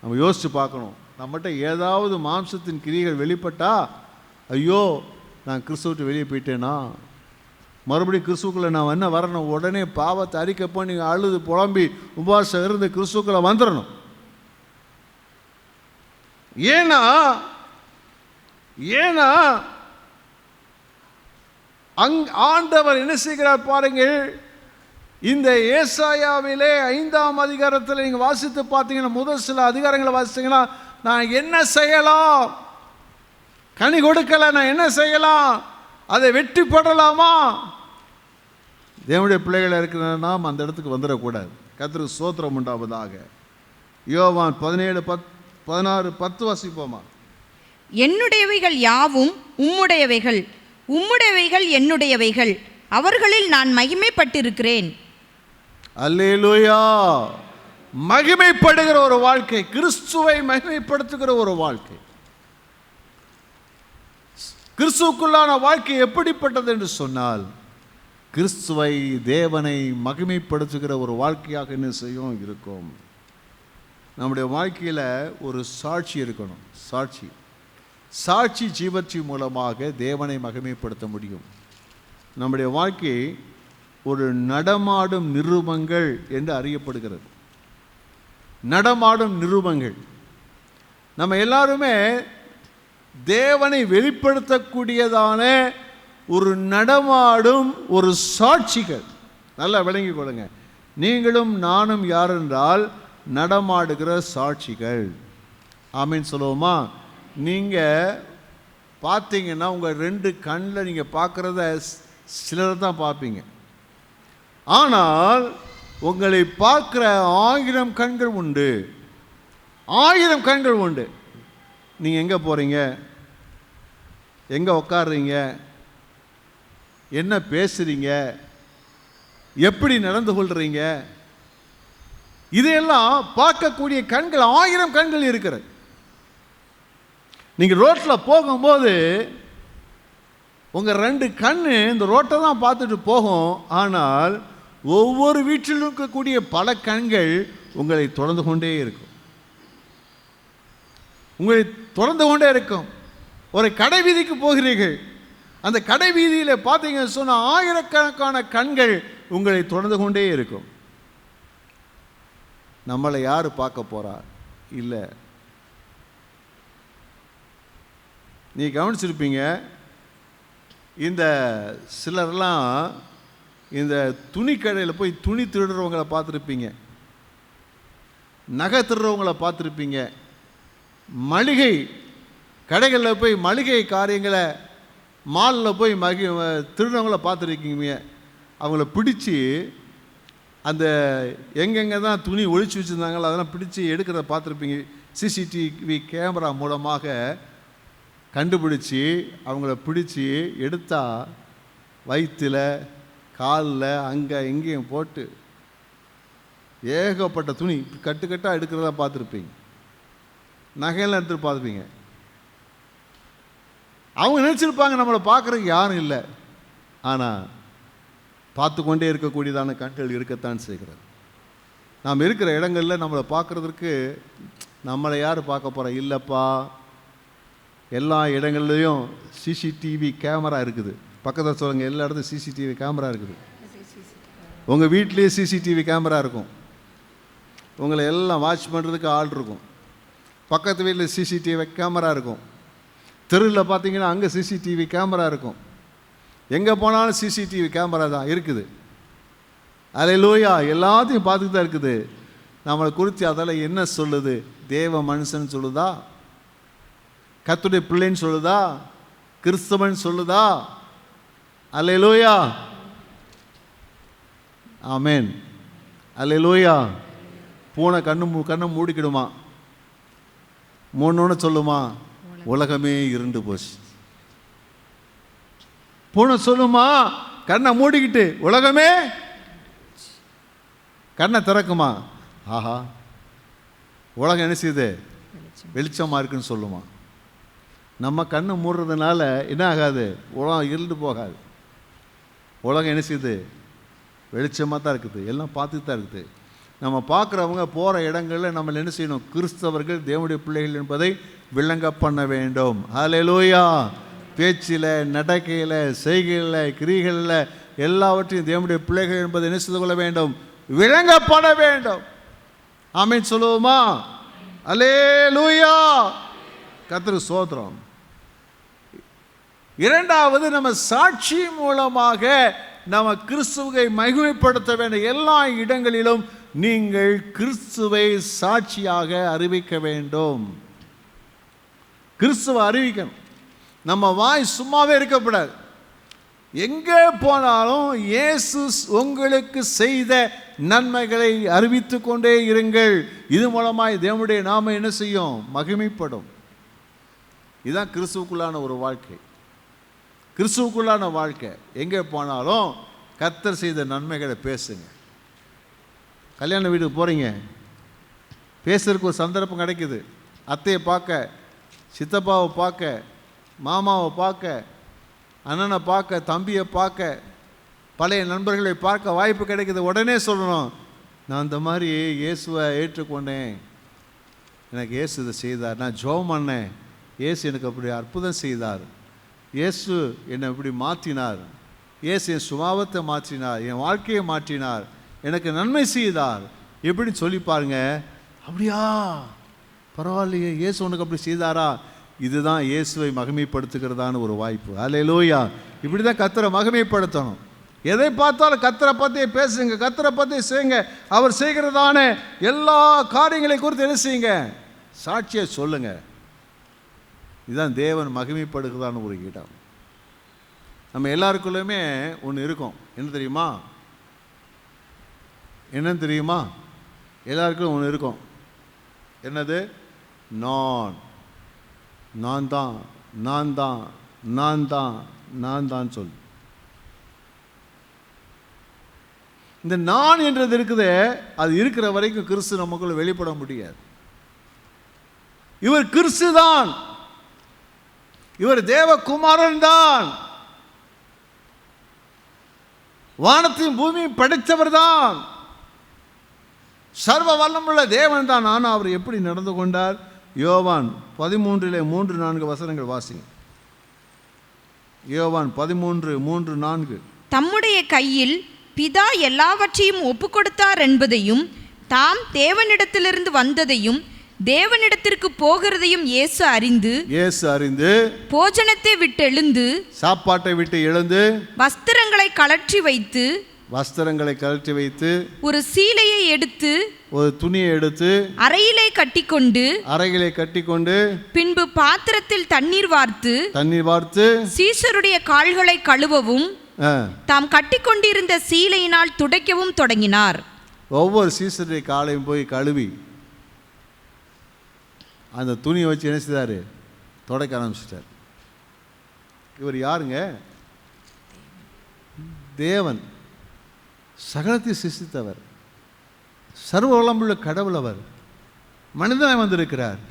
நம்ம யோசித்து பார்க்கணும். நம்மகிட்ட ஏதாவது மாம்சத்தின் கிரியைகள் வெளிப்பட்டா, ஐயோ நான் கிறிஸ்துவிட்டு வெளியே போயிட்டேனா, மறுபடியும் கிறிஸ்துக்குள்ளே நான் என்ன வரணும், உடனே பாவத்தை அறிக்கப்போ நீங்கள் அழுது புலம்பி உபவாசம் இருந்து கிறிஸ்துக்குள்ளே வந்துடணும். ஏன்னா ஆண்டவர் என்ன செய்கிறார் பாருங்கள். இந்த ஏசாயாவிலே 5ஆம் அதிகாரத்தில் நீங்கள் வாசித்து பார்த்தீங்கன்னா, முதல் சில அதிகாரங்களை வாசித்தீங்கன்னா, நான் என்ன செய்யலாம், கனி கொடுக்கல, நான் என்ன செய்யலாம், அதை வெற்றி போடலாமா? தேவனுடைய பிள்ளைகள் இருக்கிற நாம் அந்த இடத்துக்கு வந்துடக்கூடாது. கர்த்தருக்கு ஸ்தோத்திரம் உண்டாவதாக. யோவான் 17:16-10 வாசிப்போமா. என்னுடையவைகள் யாவும் உம்முடையவைகள், உம்முடையவைகள் என்னுடையவைகள், அவர்களில் நான் மகிமைப்பட்டிருக்கிறேன். அல்லேலூயா. மகிமைப்படுகிற ஒரு வாழ்க்கை, கிறிஸ்துவை மகிமைப்படுத்துகிற ஒரு வாழ்க்கை. கிறிஸ்துவுக்குள்ளான வாழ்க்கை எப்படிப்பட்டது என்று சொன்னால், கிறிஸ்துவை தேவனை மகிமைப்படுத்துகிற ஒரு வாழ்க்கையாக என்ன செய்யும் இருக்கும். நம்முடைய வாழ்க்கையில் ஒரு சாட்சி இருக்கணும். சாட்சி ஜீவச்சி மூலமாக தேவனை மகிமைப்படுத்த முடியும். நம்முடைய வாழ்க்கை ஒரு நடமாடும் நிருபங்கள் என்று அறியப்படுகிறது. நடமாடும் நிருபங்கள். நம்ம எல்லாருமே தேவனை வெளிப்படுத்தக்கூடியதான ஒரு நடமாடும் ஒரு சாட்சிகள். நல்லா விளங்கிக் கொள்ளுங்க. நீங்களும் நானும் யார் என்றால் நடமாடுகிற சாட்சிகள். ஆமீன் சொல்லுவோமா? நீங்கள் பார்த்தீங்கன்னா உங்கள் 2 கண்ணில் நீங்கள் பார்க்குறத சிலரை தான் பார்ப்பீங்க. ஆனால் உங்களை பார்க்குற 1000 கண்கள் உண்டு. 1000 கண்கள் உண்டு. நீங்கள் எங்கே போகிறீங்க, எங்கே உட்காடுறீங்க, என்ன பேசுகிறீங்க, எப்படி நடந்து கொள்கிறீங்க, இதையெல்லாம் பார்க்கக்கூடிய கண்கள் 1000 கண்கள் இருக்கிறது. நீங்கள் ரோட்டில் போகும்போது உங்கள் 2 கண்ணு இந்த ரோட்டை தான் பார்த்துட்டு போகும். ஆனால் ஒவ்வொரு வீட்டிலும் இருக்கக்கூடிய பல கண்கள் உங்களை தொடர்ந்து கொண்டே இருக்கும். ஒரு கடை வீதிக்கு போகிறீர்கள், அந்த கடை வீதியில் பார்த்தீங்கன்னு சொன்னால் 1000கணக்கான கண்கள் உங்களை தொடர்ந்து கொண்டே இருக்கும். நம்மளை யார் பார்க்க போறா? இல்லை. நீ கவனிச்சிருப்பீங்க, இந்த சிலர்லாம் இந்த துணி கடையில் போய் துணி திருடுறவங்களை பார்த்துருப்பீங்க. நகை திருறவங்களை பார்த்துருப்பீங்க, மளிகை கடைகளில் போய் மளிகை காரியங்களை மாலில் போய் திருறவங்கள பார்த்துருக்கீங்க. அவங்கள பிடிச்சி அந்த எங்கெங்கே தான் துணி ஒழிச்சு வச்சுருந்தாங்களோ அதெல்லாம் பிடிச்சி எடுக்கிறத பார்த்துருப்பீங்க. சிசிடிவி கேமரா மூலமாக கண்டுபிடிச்சி அவங்கள பிடிச்சி எடுத்தால் வயிற்றில் காலில் அங்கே எங்கேயும் போட்டு ஏகப்பட்ட துணி கட்டுக்கட்டாக எடுக்கிறதா பார்த்துருப்பீங்க. நகையெல்லாம் எடுத்துகிட்டு பார்த்துப்பீங்க. அவங்க நினச்சிருப்பாங்க நம்மளை பார்க்குறதுக்கு யாரும் இல்லை, ஆனால் பார்த்து கொண்டே இருக்கக்கூடியதான கண்கள் இருக்கத்தான் செய்கிறது. நாம் இருக்கிற இடங்களில் நம்மளை பார்க்குறதுக்கு நம்மளை யார் பார்க்க போகிறோம்? இல்லைப்பா, எல்லா இடங்கள்லையும் சிசிடிவி கேமரா இருக்குது. பக்கத்தில் சொல்லுங்கள், எல்லா இடத்துலையும் சிசிடிவி கேமரா இருக்குது. உங்கள் வீட்லேயே சிசிடிவி கேமரா இருக்கும். உங்களை எல்லாம் வாட்ச் பண்ணுறதுக்கு ஆள் இருக்கும். பக்கத்து வீட்டில் சிசிடிவி கேமரா இருக்கும். தெருவில் பார்த்தீங்கன்னா அங்கே சிசிடிவி கேமரா இருக்கும். எங்கே போனாலும் சிசிடிவி கேமரா தான் இருக்குது. அல்லேலூயா, எல்லாத்தையும் பார்த்துட்டு தான் இருக்குது. நம்மளை குறித்து அதெல்லாம் என்ன சொல்லுது? தேவ மனுஷன் சொல்லுதா? கர்த்தருடைய பிள்ளைன்னு சொல்லுதா? கிறிஸ்தவன் சொல்லுதா? அல்லேலூயா, ஆமென், அல்லேலூயா. பூனை கண்ணை மூடிக்கிடுமா, மூணுன்னு சொல்லுமா, உலகமே இருண்டு போச்சு. பூனை சொல்லுமா, கண்ணை மூடிக்கிட்டு உலகமே, கண்ணை திறக்குமா, ஆஹா உலகம் என்ன செய்யுது, வெளிச்சமாக இருக்குன்னு சொல்லுமா. நம்ம கண்ணை மூடுறதுனால என்ன ஆகாது, உலகம் இருண்டு போகாது. உலகம் என்ன செய்யுது, வெளிச்சமாக தான் இருக்குது, எல்லாம் பார்த்துட்டு தான் இருக்குது. நம்ம பார்க்குறவங்க போகிற இடங்களில் நம்ம என்ன செய்யணும்? கிறிஸ்தவர்கள் தேவனுடைய பிள்ளைகள் என்பதை விளங்க பண்ண வேண்டும். அல்லேலூயா. பேச்சில், நடக்கையில், செய்கையில், கிரிகளில் எல்லாவற்றையும் தேவனுடைய பிள்ளைகள் என்பதை என்ன செய்து கொள்ள வேண்டும்? விளங்கப்பட வேண்டும். ஆமென் சொல்லுவோமா? அல்லேலூயா, கர்த்தருக்கு ஸ்தோத்திரம். இரண்டாவது, நம்ம சாட்சி மூலமாக நம்ம கிறிஸ்துவை மகிமைப்படுத்த வேண்டும். எல்லா இடங்களிலும் நீங்கள் கிறிஸ்துவை சாட்சியாக அறிவிக்க வேண்டும். கிறிஸ்துவை அறிவிக்கணும். நம்ம வாய் சும்மாவே இருக்கக்கூடாது. எங்கே போனாலும் இயேசு உங்களுக்கு செய்த நன்மைகளை அறிவித்து கொண்டே இருங்கள். இது மூலமாய் தேவனுடைய நாமம் என்ன செய்யும்? மகிமைப்படும். இதுதான் கிறிஸ்துவுக்குள்ளான ஒரு வாழ்க்கை. கிறிஸ்துவுக்குள்ளான வாழ்க்கை. எங்கே போனாலும் கர்த்தர் செய்த நன்மைகளை பேசுங்க. கல்யாண வீட்டுக்கு போகிறீங்க, பேசுறதுக்கு ஒரு சந்தர்ப்பம் கிடைக்குது. அத்தையை பார்க்க, சித்தப்பாவை பார்க்க, மாமாவை பார்க்க, அண்ணனை பார்க்க, தம்பியை பார்க்க, பழைய நண்பர்களை பார்க்க வாய்ப்பு கிடைக்குது. உடனே சொல்லணும், நான் இந்த மாதிரி இயேசுவை ஏற்றுக்கொண்டேன், எனக்கு இயேசு இதை செய்தார், நான் ஜெபம் பண்ணேன், இயேசு எனக்கு அப்படி அற்புதம் செய்தார், இயேசு என்னை இப்படி மாற்றினார், இயேசு என் சுபாவத்தை மாற்றினார், என் வாழ்க்கையை மாற்றினார், எனக்கு நன்மை செய்தார், எப்படின்னு சொல்லி பாருங்க. அப்படியா, பரவாயில்லையே, இயேசு உனக்கு அப்படி செய்தாரா? இதுதான் இயேசுவை மகிமைப்படுத்துகிறதான ஒரு வாய்ப்பு. அல்லேலூயா. இப்படி தான் கர்த்தரை மகிமைப்படுத்தணும். எதை பார்த்தாலும் கர்த்தரை பற்றி பேசுங்க, கர்த்தரை பற்றி செய்யுங்க. அவர் செய்கிறதான எல்லா காரியங்களை குறித்து என்ன செய்யுங்க? சாட்சியை சொல்லுங்க. இதுதான் தேவன் மகிமைப்படுகிறதான ஒரு இடம். நம்ம எல்லாருக்குள்ளேயுமே ஒன்று இருக்கும். என்ன தெரியுமா? என்னன்னு தெரியுமா? எல்லாருக்கும் ஒன்று இருக்கும். என்னது? நான் தான், நான் தான், நான் தான், நான் தான் சொல்லு. இந்த நான் என்றது இருக்குது, அது இருக்கிற வரைக்கும் கிறிஸ்து நமக்குள்ள வெளிப்பட முடியாது. இவர் கிறிஸ்து தான், இவர் தேவகுமாரன் தான், வானத்தையும் பூமியும் படைத்தவர் தான், சர்வ வல்லமுள்ள தேவன் தான். ஆனால் அவர் எப்படி நடந்து கொண்டார்? யோவான் 13:3-4 வசனங்கள் வாசிங்க. யோவான் 13:3-4. தம்முடைய கையில் பிதா எல்லாவற்றையும் ஒப்புக்கொடுத்தார் என்பதையும், தாம் தேவனிடத்திலிருந்து வந்ததையும் தேவனிடத்திற்கு போகிறதையும் இயேசு அறிந்து போஜனத்தை விட்டு எழுந்து, சாப்பாட்டை விட்டு எழுந்து, வஸ்திரங்களை கழற்றி வைத்து வஸ்திரங்களை கழற்றி வைத்து ஒரு சீலையை எடுத்து ஒரு துணியை எடுத்து அறையிலே கட்டிக்கொண்டு பின்பு பாத்திரத்தில் தண்ணீர் வார்த்து சீஷருடைய கால்களை கழுவவும் தாம் கட்டிக்கொண்டிருந்த சீலையினால் துடைக்கவும் தொடங்கினார். ஒவ்வொரு சீஷருடைய காலையும் போய் கழுவி அந்த துணியை வச்சு என்ன செய்தாரு? துடைக்க ஆரம்பிச்சிட்டார். இவர் யாருங்க? தேவன், சகலத்தை சிருஷ்டித்தவர், சர்வ வல்லமையுள்ள கடவுள். அவர் மனிதனாய் வந்திருக்கிறார்.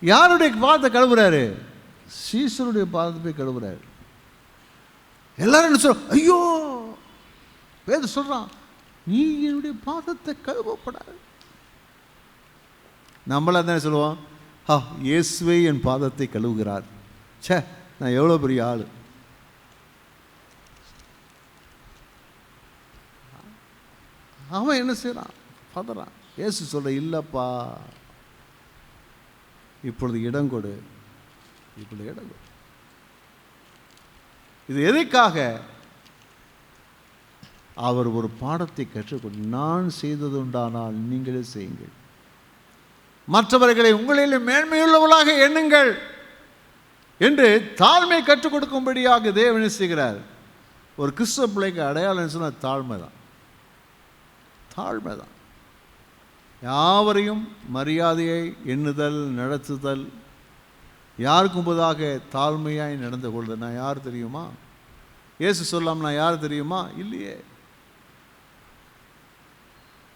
யாருடைய பாதத்தை கழுவுறாரு? சீசருடைய பாதத்தை போய் கழுவுறாரு. எல்லாரும் என்ன சொல்ற? ஐயோ, வேத சொல்றான், நீ என்னுடைய பாதத்தை கழுவப்படாது. நம்மள தானே சொல்லுவோம், இயேசுவே என் பாதத்தை கழுவுகிறார். சே, நான் எவ்வளோ பெரிய ஆள். அவன் என்ன செய்யறான்? பதறான். இயேசு சொல்ற, இல்லப்பா, இப்பொழுது இடம் கொடு, இப்பொழுது இடம் கொடு. இது எதற்காக? அவர் ஒரு பாடத்தை கற்றுக்கொண்டு, நான் செய்தது உண்டானால் நீங்களே செய்யுங்கள், மற்றவர்களை உங்களில் மேன்மையுள்ளவர்களாக எண்ணுங்கள் என்று தாழ்மை கற்றுக் கொடுக்கும்படியாக தேவன் செய்கிறார். ஒரு கிறிஸ்தவ பிள்ளைக்கு அடையாளம் சொன்னால் தாழ்மை தான். தாழ்மை தான். யாவரையும் மரியாதையை எண்ணுதல், நடத்துதல், யாருக்கும் போதாக தாழ்மையாய் நடந்து கொள்வது. நான் யார் தெரியுமா? இயேசு சொல்லாமல் நான் யார் தெரியுமா? இல்லையே.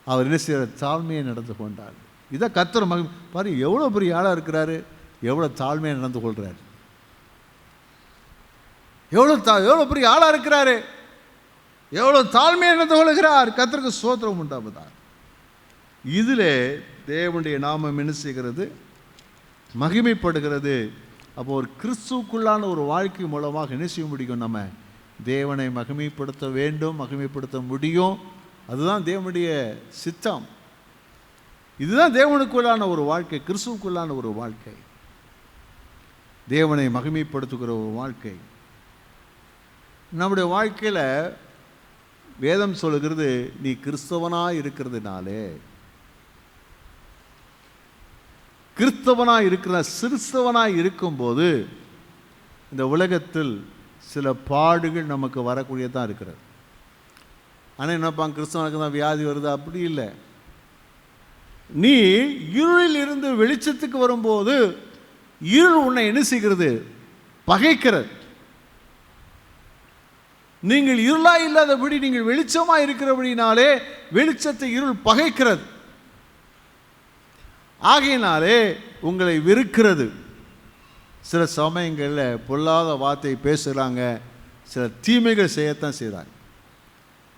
அவர் என்ன செய்கிற? தாழ்மையை நடந்து கொண்டார். இதை கர்த்தர் பாரு, எவ்வளோ பெரிய ஆளாக இருக்கிறாரு, எவ்வளோ தாழ்மையாக நடந்து கொள்கிறார். எவ்வளோ பெரிய ஆளாக இருக்கிறாரு, எவ்வளோ தாழ்மையாக நடந்து கொள்கிறார். கர்த்தருக்கு ஸ்தோத்திரம் உண்டாவதா. இதில் தேவனுடைய நாமம் என்ன செய்கிறது? மகிமைப்படுகிறது. அப்போ ஒரு கிறிஸ்துவுக்குள்ளான ஒரு வாழ்க்கை மூலமாக என்ன செய்ய முடியும்? நம்ம தேவனை மகிமைப்படுத்த வேண்டும், மகிமைப்படுத்த முடியும். அதுதான் தேவனுடைய சித்தம். இதுதான் தேவனுக்குள்ளான ஒரு வாழ்க்கை, கிறிஸ்துவுக்குள்ளான ஒரு வாழ்க்கை, தேவனை மகிமைப்படுத்துகிற ஒரு வாழ்க்கை. நம்முடைய வாழ்க்கையில் வேதம் சொல்லுகிறது, நீ கிறிஸ்தவனாய் இருக்கிறதுனாலே, கிறிஸ்தவனாய் இருக்கிற சிறுஸ்தவனாய் இருக்கும்போது இந்த உலகத்தில் சில பாடுகள் நமக்கு வரக்கூடியதான் இருக்கிறது. ஆனால் என்னப்பாங்க, கிறிஸ்தவனுக்கு தான் வியாதி வருது? அப்படி இல்லை. நீ இருளில் இருந்து வெளிச்சத்துக்கு வரும்போது இருள் உன்னை என்ன செய்கிறது? பகைக்கிறது. நீங்கள் இருளாய் இல்லாதபடி நீங்கள் வெளிச்சமாக இருக்கிறபடினாலே வெளிச்சத்தை இருள் பகைக்கிறது. ஆகையினாலே உங்களை வெறுக்கிறது. சில சமயங்களில் பொல்லாத வார்த்தை பேசுகிறாங்க, சில தீமைகள் செய்யத்தான் செய்கிறாங்க.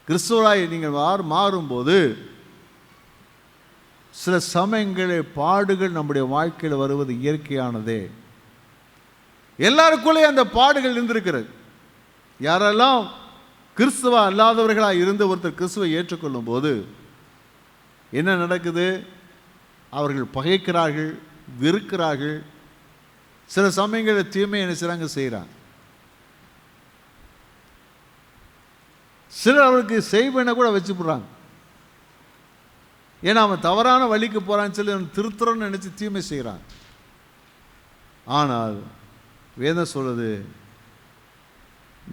கிறிஸ்துவராய் நீங்கள் மாறும்போது சில சமயங்களில் பாடுகள் நம்முடைய வாழ்க்கையில் வருவது இயற்கையானதே. எல்லாருக்குள்ளே அந்த பாடுகள் இருந்திருக்கிறது. யாரெல்லாம் கிறிஸ்துவ அல்லாதவர்களாக இருந்து ஒருத்தர் கிறிஸ்துவை ஏற்றுக்கொள்ளும் போது என்ன நடக்குது? அவர்கள் பகைக்கிறார்கள், வெறுக்கிறார்கள். சில சமயங்களில் தீமை என்ன செய்கிறாங்க. சிலர் அவருக்கு செய்வன கூட வச்சுப்படுறாங்க. ஏன்னா அவன் தவறான வழிக்கு போகிறான்னு சொல்லி அவன் திருத்துறன்னு நினச்சி தீமை செய்கிறான். ஆனால் வேதம் சொல்லுது,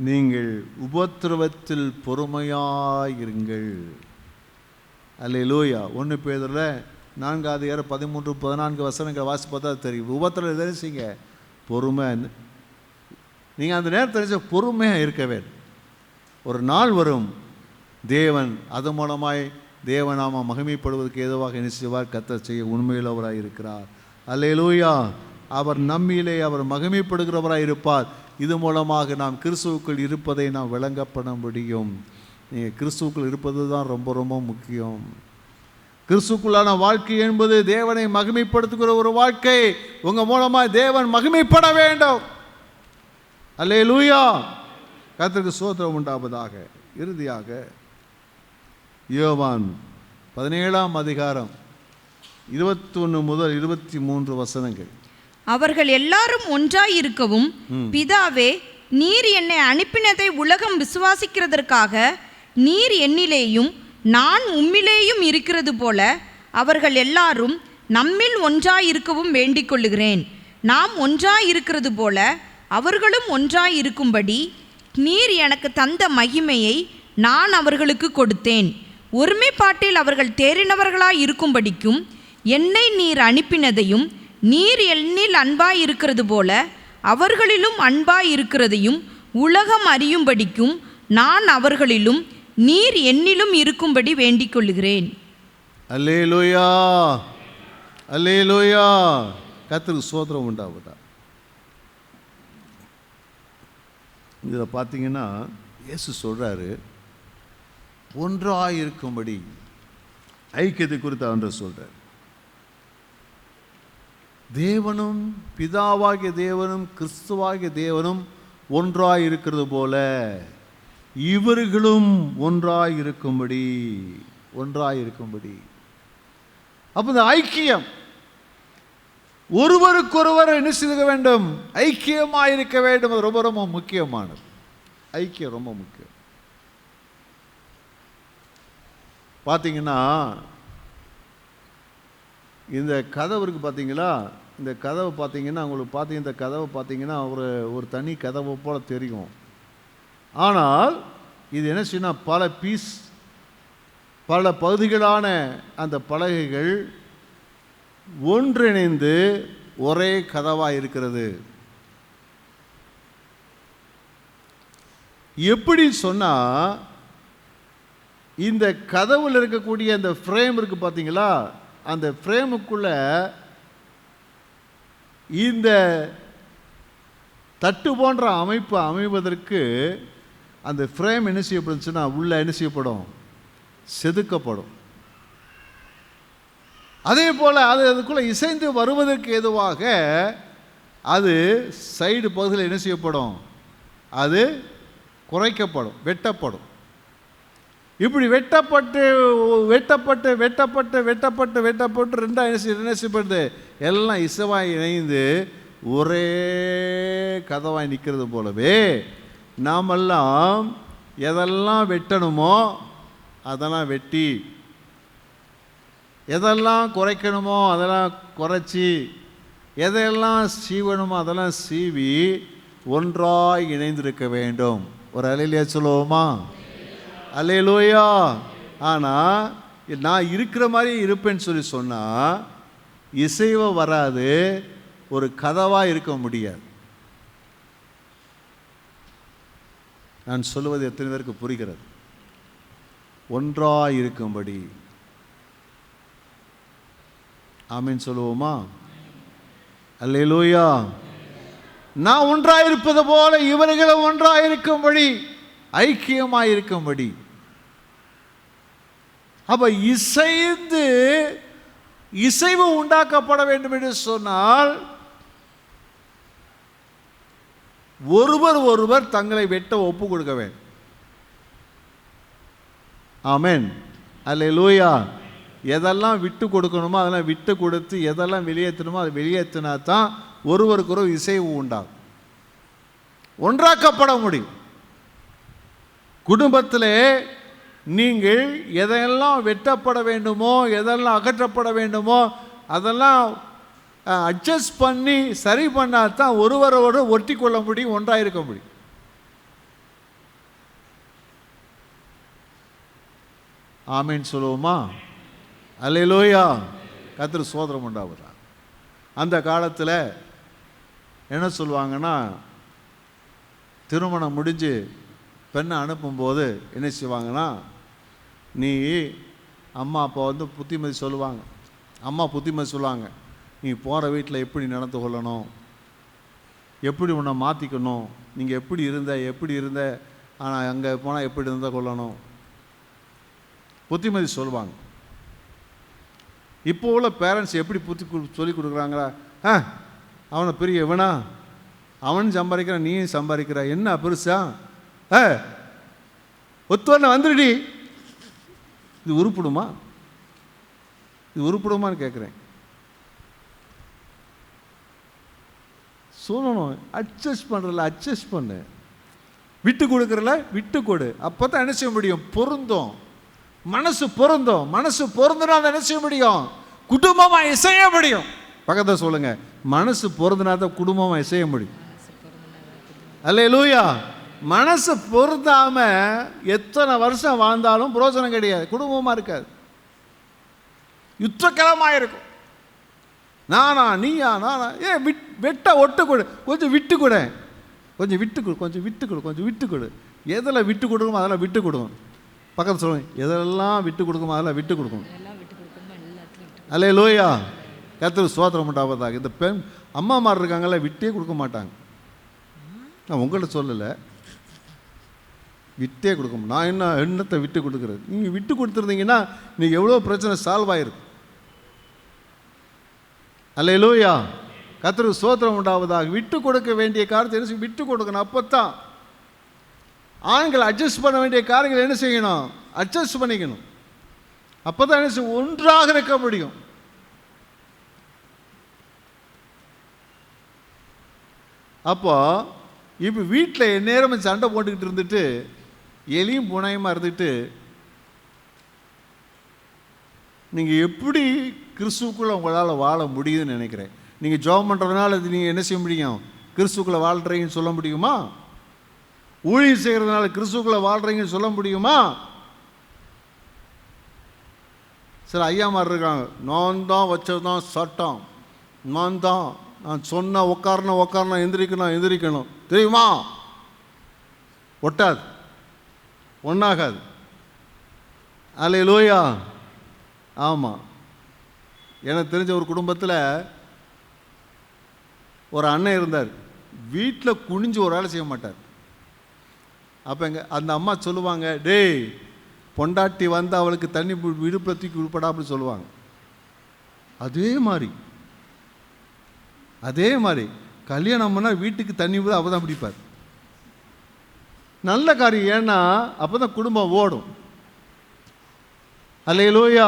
நீங்கள் உபத்திரவத்தில் பொறுமையாயிருங்கள். அல்லேலூயா. 1 பேதுருல 4:13-14 வாசி பார்த்தா தெரியும். உபத்திரம் எதாவது செய்யுங்க, பொறுமை. நீங்கள் அந்த நேரத்தில் தெரிஞ்ச பொறுமையாக இருக்க வேண்டும். ஒரு நாள் வரும், தேவன் அது மூலமாய் தேவநாம மகிமைப்படுவதற்கு ஏதுவாக என்ன செய்வார்? கர்த்தர் செய்ய உண்மையுள்ளவராய் இருக்கிறார். அல்லேலூயா. அவர் நம்மிலே அவர் மகிமைப்படுகிறவராய் இருப்பார். இது மூலமாக நாம் கிறிஸ்துவுக்குள் இருப்பதை நாம் விளங்கப்பட முடியும். நீங்கள் கிறிஸ்துவுக்குள் இருப்பது தான் ரொம்ப ரொம்ப முக்கியம். கிறிஸ்துவுக்குள்ளான வாழ்க்கை என்பது தேவனை மகிமைப்படுத்துகிற ஒரு வாழ்க்கை. உங்கள் மூலமாக தேவன் மகிமைப்பட வேண்டும். அல்லேலூயா. கர்த்தருக்கு ஸ்தோத்திரம் உண்டாவதாக. இறுதியாக யோவான் 17:21-23 வசனங்கள். அவர்கள் எல்லாரும் ஒன்றாய் இருக்கவும், பிதாவே, நீர் என்னை அனுப்பினதை உலகம் விசுவாசிக்கிறதற்காக நீர் என்னிலேயும் நான் உம்மிலேயும் இருக்கிறது போல அவர்கள் எல்லாரும் நம்மில் ஒன்றாயிருக்கவும் வேண்டிக் கொள்ளுகிறேன். நாம் ஒன்றாயிருக்கிறது போல அவர்களும் ஒன்றாயிருக்கும்படி நீர் எனக்கு தந்த மகிமையை நான் அவர்களுக்கு கொடுத்தேன். ஒருமைப்பாட்டில் அவர்கள் தேறினவர்களாய் இருக்கும்படிக்கும் என்னை நீர் அனுப்பினதையும் நீர் என்னில் அன்பாயிருக்கிறது போல அவர்களிலும் அன்பாயிருக்கிறதையும் உலகம் அறியும்படிக்கும் நான் அவர்களிலும் நீர் என்னிலும் இருக்கும்படி வேண்டிக் கொள்ளுகிறேன். அல்லேலூயா, அல்லேலூயா. கர்த்தருக்கு ஸ்தோத்திரம் உண்டாவதா. இதில் பார்த்தீங்கன்னா இயேசு சொல்கிறாரு, ஒன்றாக இருக்கும்படி ஐக்கியத்தை குறித்து ஆண்டவர் சொல்கிறார். தேவனும் பிதாவாகிய தேவனும் கிறிஸ்துவாகிய தேவனும் ஒன்றாய் இருக்கிறது போல இவர்களும் ஒன்றாய் இருக்கும்படி, ஒன்றாய் இருக்கும்படி. அப்போ இந்த ஐக்கியம், ஒருவருக்கொருவர் என்ன செய்ய வேண்டும்? ஐக்கியமாக இருக்க வேண்டும். அது ரொம்ப ரொம்ப முக்கியமானது. ஐக்கியம் ரொம்ப முக்கியம். பார்த்தீங்கன்னா இந்த கதவு இருக்குது பார்த்தீங்களா? இந்த கதவை பார்த்தீங்கன்னா உங்களுக்கு பார்த்தீங்க, இந்த கதவை பார்த்தீங்கன்னா ஒரு தனி கதவை போல் தெரியும். ஆனால் இது என்ன செய்யணும்? பல பீஸ், பல பகுதிகளான அந்த பலகைகள் ஒன்றிணைந்து ஒரே கதவாக இருக்கிறது. எப்படி சொன்னால், இந்த கதவுல இருக்கக்கூடிய அந்த ஃப்ரேம் இருக்குது பார்த்தீங்களா? அந்த ஃப்ரேமுக்குள்ள இந்த தட்டு போன்ற அமைப்பு அமைவதற்கு அந்த ஃப்ரேம் என்ன செய்யப்படுச்சுன்னா உள்ள என்ன செய்யப்படும்? செதுக்கப்படும். அதே போல் அதுக்குள்ளே இசைந்து வருவதற்கு ஏதுவாக அது சைடு பகுதியில் என்ன செய்யப்படும்? அது குறைக்கப்படும், வெட்டப்படும். இப்படி வெட்டப்பட்டு வெட்டப்பட்டு வெட்டப்பட்டு வெட்டப்பட்டு வெட்டப்பட்டு ரெண்டாக என்ன செய்யப்படுது? எல்லாம் இசைவாய் இணைந்து ஒரே கதவாய் நிற்கிறது போலவே நாமெல்லாம் எதெல்லாம் வெட்டணுமோ அதெல்லாம் வெட்டி, எதெல்லாம் குறைக்கணுமோ அதெல்லாம் குறைச்சி, எதையெல்லாம் சீவணுமோ அதெல்லாம் சீவி ஒன்றாய் இணைந்திருக்க வேண்டும். ஒரு அல்லேலூயா சொல்லுவோமா? அல்லேலூயா. ஆனால் நான் இருக்கிற மாதிரி இருப்பேன்னு சொல்லி சொன்னால் இசைவ வராது, ஒரு கதவாக இருக்க முடியாது. நான் சொல்லுவது எத்தனை பேருக்கு புரிகிறது? ஒன்றாய் இருக்கும்படி. ஆமீன் சொல்லுவோமா? அல்லேலூயா. நான் ஒன்றாயிருப்பது போல இவர்களும் ஒன்றாயிருக்கும்படி, ஐக்கியமாயிருக்கும்படி. அப்ப இசைந்து இசைவு உண்டாக்கப்பட வேண்டும் என்று சொன்னால் ஒருவர் ஒருவர் தங்களை வெட்ட ஒப்பு கொடுக்க வேண்டும். ஆமென், அல்லேலூயா. எதெல்லாம் விட்டு கொடுக்கணுமோ அதெல்லாம் விட்டு கொடுத்து, எதெல்லாம் வெளியேற்றணுமோ அதை வெளியேற்றினா தான் ஒருவருக்கு ஒரு இசைவு உண்டாகும், ஒன்றாக்கப்பட முடியும். குடும்பத்திலே நீங்கள் எதையெல்லாம் வெட்டப்பட வேண்டுமோ, எதெல்லாம் அகற்றப்பட வேண்டுமோ அதெல்லாம் அட்ஜஸ்ட் பண்ணி சரி பண்ணால் தான் ஒருவரோடு ஒட்டி கொள்ள முடியும், ஒன்றாயிருக்க முடியும். ஆமீன் சொல்லுவோமா? அல்லேலூயா. கர்த்தர் ஸ்தோத்திரம் உண்டாவதா. அந்த காலத்தில் என்ன சொல்லுவாங்கன்னா, திருமணம் முடிஞ்சு பெண்ணை அனுப்பும்போது என்ன செய்வாங்கன்னா, நீ அம்மா அப்பா புத்திமதி சொல்லுவாங்க. அம்மா புத்திமதி சொல்லுவாங்க, நீ போகிற வீட்டில் எப்படி நடந்து கொள்ளணும், எப்படி உன்னை மாற்றிக்கணும், நீங்கள் எப்படி இருந்த ஆனால் அங்கே போனால் எப்படி இருந்தால் கொள்ளணும், புத்திமதி சொல்லுவாங்க. இப்போ உள்ள பேரண்ட்ஸ் எப்படி சொல்லி கொடுக்குறாங்களா? அவனை பெரிய இவனா, அவன் சம்பாதிக்கிறான் நீயும் சம்பாதிக்கிற, என்ன பெருசா, ஒத்துவன வந்துடுடி. இது உருப்பிடுமா? இது உருப்பிடுமான்னு கேட்குறேன். சொல்லணும், அட்ஜஸ்ட் பண்ணுறல, அட்ஜஸ்ட் பண்ணு. விட்டு கொடுக்குறல விட்டு கொடு. அப்போ தான் என்ன செய்ய முடியும்? பொருந்தும், மனசு பொருந்தும். மனசு பொருந்தினா தான் என்ன செய்ய முடியும்? குடும்பமாக இசைய முடியும். பக்கத்தை சொல்லுங்க, மனசு பொருந்தினா தான் குடும்பமாக இசைய முடியும். அல்லேலூயா. மனசு பொருந்தாம எத்தனை வருஷம் வாழ்ந்தாலும் பிரோஜனம் கிடையாது, குடும்பமாக இருக்காது, யுத்தகலமாக இருக்கும். நானா நீயா நானா, வெட்ட ஒட்டு கொடு, கொஞ்சம் விட்டு கொடு, கொஞ்சம் விட்டு கொடு, கொஞ்சம் விட்டு கொடு, கொஞ்சம் விட்டு கொடு. எதில் விட்டு கொடுக்கணும் அதெல்லாம் விட்டு கொடுக்கணும். பக்கத்தில் சொல்லுங்க, எதெல்லாம் விட்டு கொடுக்கணும் அதெல்லாம் விட்டு கொடுக்கணும். அல்லேலூயா. கர்த்தருக்கு ஸ்தோத்திரம் உண்டாவதாக. இந்த பெண் அம்மாமார் இருக்காங்கல்ல, விட்டே கொடுக்க மாட்டாங்க. நான் உங்கள்கிட்ட சொல்லலை, விட்டே கொடுக்க. நான் என்னத்தை விட்டு கொடுக்குறது? நீங்கள் விட்டு கொடுத்துருந்தீங்கன்னா நீங்கள் எவ்வளோ பிரச்சனை சால்வ் ஆகிருக்கு. அல்லேலூயா. கர்த்தருக்கு ஸ்தோத்திரம் உண்டாவதாக. விட்டு கொடுக்க வேண்டிய காரியத்தை என்ன செய்ய? விட்டு கொடுக்கணும். அப்போ தான் ஆண்கள் அட்ஜஸ்ட் பண்ண வேண்டிய காரியங்கள் என்ன செய்யணும்? அட்ஜஸ்ட் பண்ணிக்கணும். அப்போ தான் என்ன செய்ய? ஒன்றாக இருக்க முடியும். அப்போ இப்போ வீட்டில் எந்நேரமும் சண்டை போட்டுக்கிட்டு இருந்துட்டு எலியும் புனையமாக இருந்துட்டு நீங்கள் எப்படி கிறிஸ்துவுக்குள்ளே உங்களால் வாழ முடியுதுன்னு நினைக்கிறேன். நீங்கள் ஜெபம் பண்ணுறதுனால அது நீங்கள் என்ன செய்ய முடியும்? கிறிஸ்துவுக்குள்ளே வாழ்கிறீங்கன்னு சொல்ல முடியுமா? ஊழியம் செய்கிறதுனால கிறிஸ்துவுக்குள்ளே வாழ்கிறீங்கன்னு சொல்ல முடியுமா? சில ஐயாமார் இருக்காங்க, நான் தான் வச்சது தான் சட்டம், நான் சொன்ன உட்காரணும் எந்திரிக்கணும் தெரியுமா? ஒட்டாது, ஒன்றாகாது. அல்லேலூயா. ஆமாம். எனக்கு தெரிஞ்ச ஒரு குடும்பத்தில் ஒரு அண்ணன் இருந்தார். வீட்டில் குனிஞ்சு ஒரு வேலை செய்ய மாட்டார். அப்போ அந்த அம்மா சொல்லுவாங்க, டேய் பொண்டாட்டி வந்து அவளுக்கு தண்ணி விடுப்பில் தூக்கி விடுப்படா அப்படி சொல்லுவாங்க. அதே மாதிரி கல்யாணம் பண்ணால் வீட்டுக்கு தண்ணி விட அவள் தான் பிடிப்பார். நல்ல காரியம். ஏன்னா அப்போ தான் குடும்பம் ஓடும். அல்லேலூயா.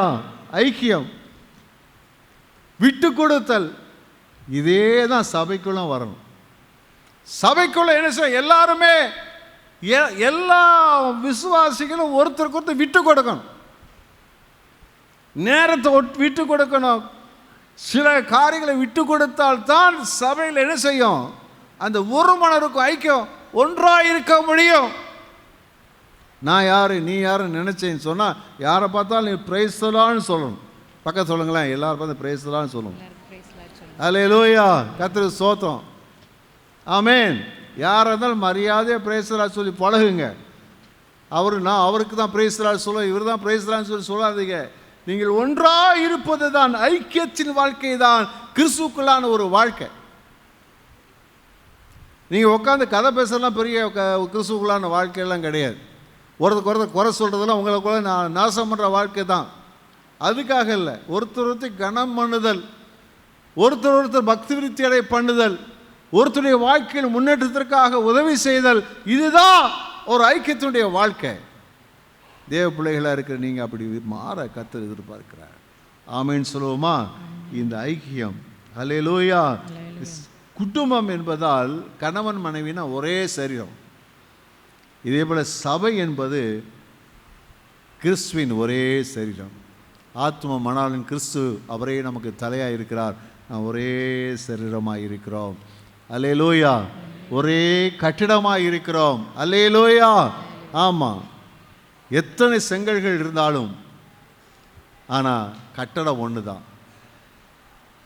ஐக்கியம், விட்டு கொடுத்தல், இதே தான் சபைக்குள்ள வரணும். சபைக்குள்ள என்ன செய்ய? எல்லாருமே எல்லா விசுவாசிகளும் ஒருத்தருக்கு ஒருத்தர் விட்டு கொடுக்கணும். நேரத்தை விட்டு கொடுக்கணும். சில காரியங்களை விட்டு கொடுத்தால் தான் சபையில் என்ன செய்யும்? அந்த ஒரு மனம் இருக்கும், ஐக்கியம், ஒன்றாக இருக்க முடியும். நான் யாரு நீ யாருன்னு நினைச்சேன்னு சொன்னால் யாரை பார்த்தாலும் நீ பிரைஸ் தி சொல்லணும். பக்கம் சொல்லுங்களேன், எல்லாரும் பார்த்து பிரைஸ் தி சொல்லணும். அல்லேலூயா. கர்த்தருக்கு ஸ்தோத்திரம். ஆமென். யாராக இருந்தாலும் மரியாதையாக பிரைஸ் தி சொல்லி பழகுங்க. நான் அவருக்கு தான் பிரைஸ் தி சொல்ல, இவர் தான் பிரைஸ் தி சொல்லி சொல்லாதீங்க. நீங்கள் ஒன்றாக இருப்பது தான் ஐக்கியத்தின் வாழ்க்கை தான் கிறிஸ்துவுக்குள்ளான ஒரு வாழ்க்கை. நீங்கள் உட்காந்து கதை பேசலாம் பெரிய கிறிஸ்துவுக்குள்ளான வாழ்க்கையெல்லாம் கிடையாது. ஒருத்தருக்கு குறை சொல்கிறதெல்லாம் உங்களுக்குள்ள நாசம் பண்ணுற வாழ்க்கை தான். அதுக்காக இல்லை, ஒருத்தர் கனம் பண்ணுதல், ஒருத்தர் பக்தி விருத்தி அடைய பண்ணுதல், ஒருத்தருடைய வாழ்க்கையில் முன்னேற்றத்திற்காக உதவி செய்தல், இதுதான் ஒரு ஐக்கியத்தினுடைய வாழ்க்கை. தேவ பிள்ளைகளாக இருக்கிற நீங்கள் அப்படி மாற கர்த்தர் எதிர்பார்க்கிறார். ஆமென் சொல்லுவோமா? இந்த ஐக்கியம். அல்லேலூயா. குடும்பம் என்பதால் கணவன் மனைவினா ஒரே சரீரம். இதே போல் சபை என்பது கிறிஸ்துவின் ஒரே சரீரம். ஆத்ம மணாளன் கிறிஸ்து, அவரே நமக்கு தலையாக இருக்கிறார். நாம் ஒரே சரீரமாக இருக்கிறோம். அல்லேலூயா. ஒரே கட்டிடமாக இருக்கிறோம். அல்லேலூயா. ஆமாம். எத்தனை செங்கல்கள் இருந்தாலும் ஆனால் கட்டடம் ஒன்று தான்,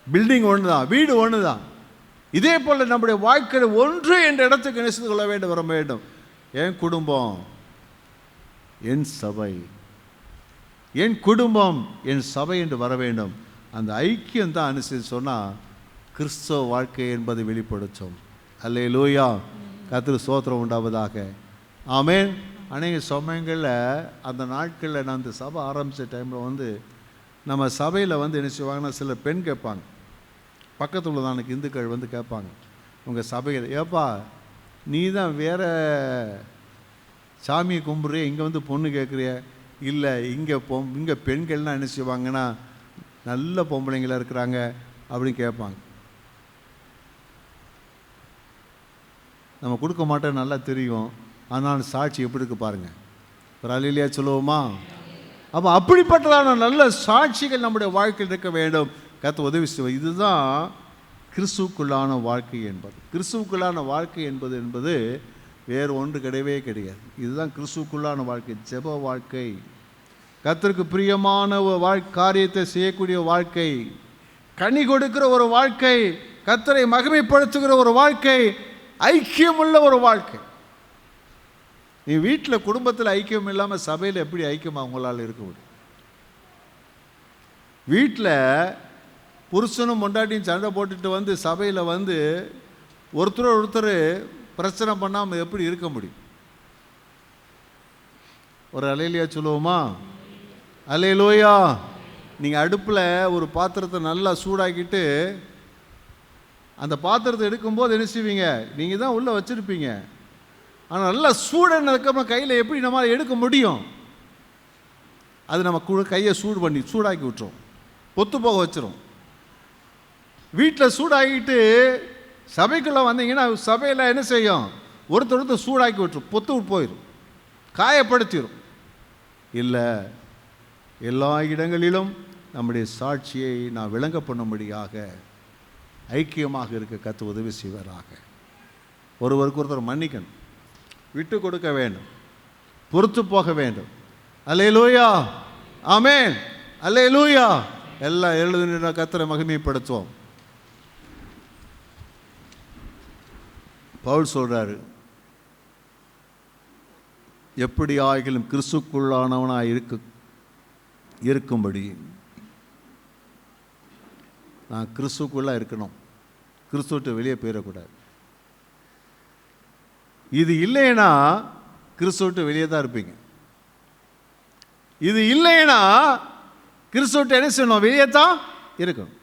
பில்டிங் ஒன்று தான், வீடு ஒன்று தான். இதே போல் நம்முடைய வாழ்க்கையில் ஒன்று என்ற இடத்துக்கு நினைத்து கொள்ள வேண்டும், வர வேண்டும். என் குடும்பம் என் சபை, என் குடும்பம் என் சபை என்று வர வேண்டும். அந்த ஐக்கியம் தான் அனுசரித்து சொன்னால் கிறிஸ்தவ வாழ்க்கை என்பதை வெளிப்படுத்தும். அல்லேலூயா. கர்த்தருக்கு ஸ்தோத்திரம் உண்டாவதாக. ஆமென். அநேக சமயங்களில் அந்த நாட்களில் நான் இந்த சபை ஆரம்பித்த டைமில் நம்ம சபையில் என்ன செய்வாங்கன்னா, சில பெண் கேட்பாங்க, பக்கத்தில் உள்ளதான இந்துக்கள் கேட்பாங்க, உங்கள் சபையில் ஏப்பா நீ தான் வேறு சாமியை கும்பிட்றிய, இங்கே பொண்ணு கேட்குறிய? இல்லை, இங்கே பெண்கள்லாம் என்ன செய்வாங்கன்னா நல்ல பொம்பளைங்களாக இருக்கிறாங்க அப்படின்னு கேட்பாங்க. நம்ம கொடுக்க மாட்டோம், நல்லா தெரியும். ஆனால் சாட்சி எப்படி இருக்கு பாருங்கள். ஒரு அல்லேலூயா சொல்லுவோமா? அப்போ அப்படிப்பட்டதான நல்ல சாட்சிகள் நம்முடைய வாழ்க்கையில் இருக்க வேண்டும். கர்த்தர் உதவி செய்வார். இதுதான் கிறிஸ்துவுக்குள்ளான வாழ்க்கை என்பது. கிறிஸ்துவுக்குள்ளான வாழ்க்கை என்பது வேறு ஒன்று கிடையவே கிடையாது. இதுதான் கிறிஸ்துவுக்குள்ளான வாழ்க்கை. ஜெப வாழ்க்கை, கர்த்தருக்கு பிரியமான ஒரு காரியத்தை செய்யக்கூடிய வாழ்க்கை, கனி கொடுக்கிற ஒரு வாழ்க்கை, கர்த்தரை மகிமைப்படுத்துகிற ஒரு வாழ்க்கை, ஐக்கியமுள்ள ஒரு வாழ்க்கை. நீ வீட்டில் குடும்பத்தில் ஐக்கியம் இல்லாமல் சபையில் எப்படி ஐக்கியமாக உங்களால் இருக்க முடியும்? வீட்டில் புருஷனும் பொண்டாட்டியும் சண்டை போட்டுட்டு வந்து சபையில் வந்து ஒருத்தர் பிரச்சனை பண்ணாமல் எப்படி இருக்க முடியும்? ஒரு அல்லேலூயா சொல்லுவோமா? அல்லேலூயா. நீங்கள் அடுப்பில் ஒரு பாத்திரத்தை நல்லா சூடாக்கிட்டு அந்த பாத்திரத்தை எடுக்கும்போது என்ன செய்வீங்க? நீங்கள் தான் உள்ளே வச்சுருப்பீங்க. ஆனால் நல்லா சூடானதுக்கப்புறம் கையில் எப்படி நம்மளால் எடுக்க முடியும்? அது நம்ம கையை சூடாக்கி விட்டுரும், பொத்து போக வச்சிரும். வீட்டில் சூடாகிட்டு சபைக்குள்ளே வந்தீங்கன்னா சபையில் என்ன செய்யும்? ஒருத்தர் சூடாக்கி விட்டுரும், பொத்து விட்டு போயிடும், காயப்படுத்திடும். இல்லை, எல்லா இடங்களிலும் நம்முடைய சாட்சியை நான் விளங்க பண்ணும்படியாக ஐக்கியமாக இருக்க கர்த்தர் உதவி செய்வாராக. ஒருவருக்கு ஒருத்தர் மன்னிக்கணும், விட்டு கொடுக்க வேண்டும், பொறுத்து போக வேண்டும். அல்லேலூயா, ஆமென், அல்லேலூயா. எல்லாம் எழுதுன கர்த்தரை மகிமைப்படுத்துவோம். பவுல் சொல்றாரு, எப்படி ஆகிலும் கிறிஸ்துக்குள்ளானவனாக இருக்கும்படி நான் கிறிஸ்துக்குள்ளே இருக்கணும், கிறிஸ்துவிட்டு வெளியே போயிடக்கூடாது. இது இல்லைன்னா கிறிஸ்துவிட்டு வெளியே தான் இருப்பீங்க. இது இல்லைன்னா கிறிஸ்துவிட்டு என்ன செய்யணும்? வெளியே தான் இருக்கணும்.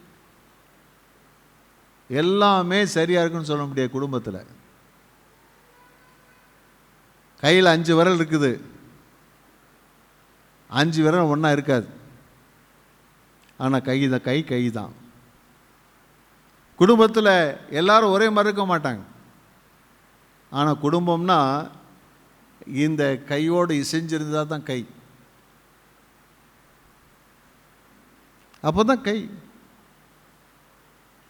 எல்லாமே சரியாக இருக்குன்னு சொல்ல முடியாது. குடும்பத்தில் கையில் 5 விரல் இருக்குது, 5 விரல் ஒன்றா இருக்காது. ஆனால் கை தான். குடும்பத்தில் எல்லாரும் ஒரே மாதிரி இருக்க மாட்டாங்க. ஆனால் குடும்பம்னா இந்த கையோடு இசைஞ்சிருந்தால் தான் கை. அப்போ தான் கை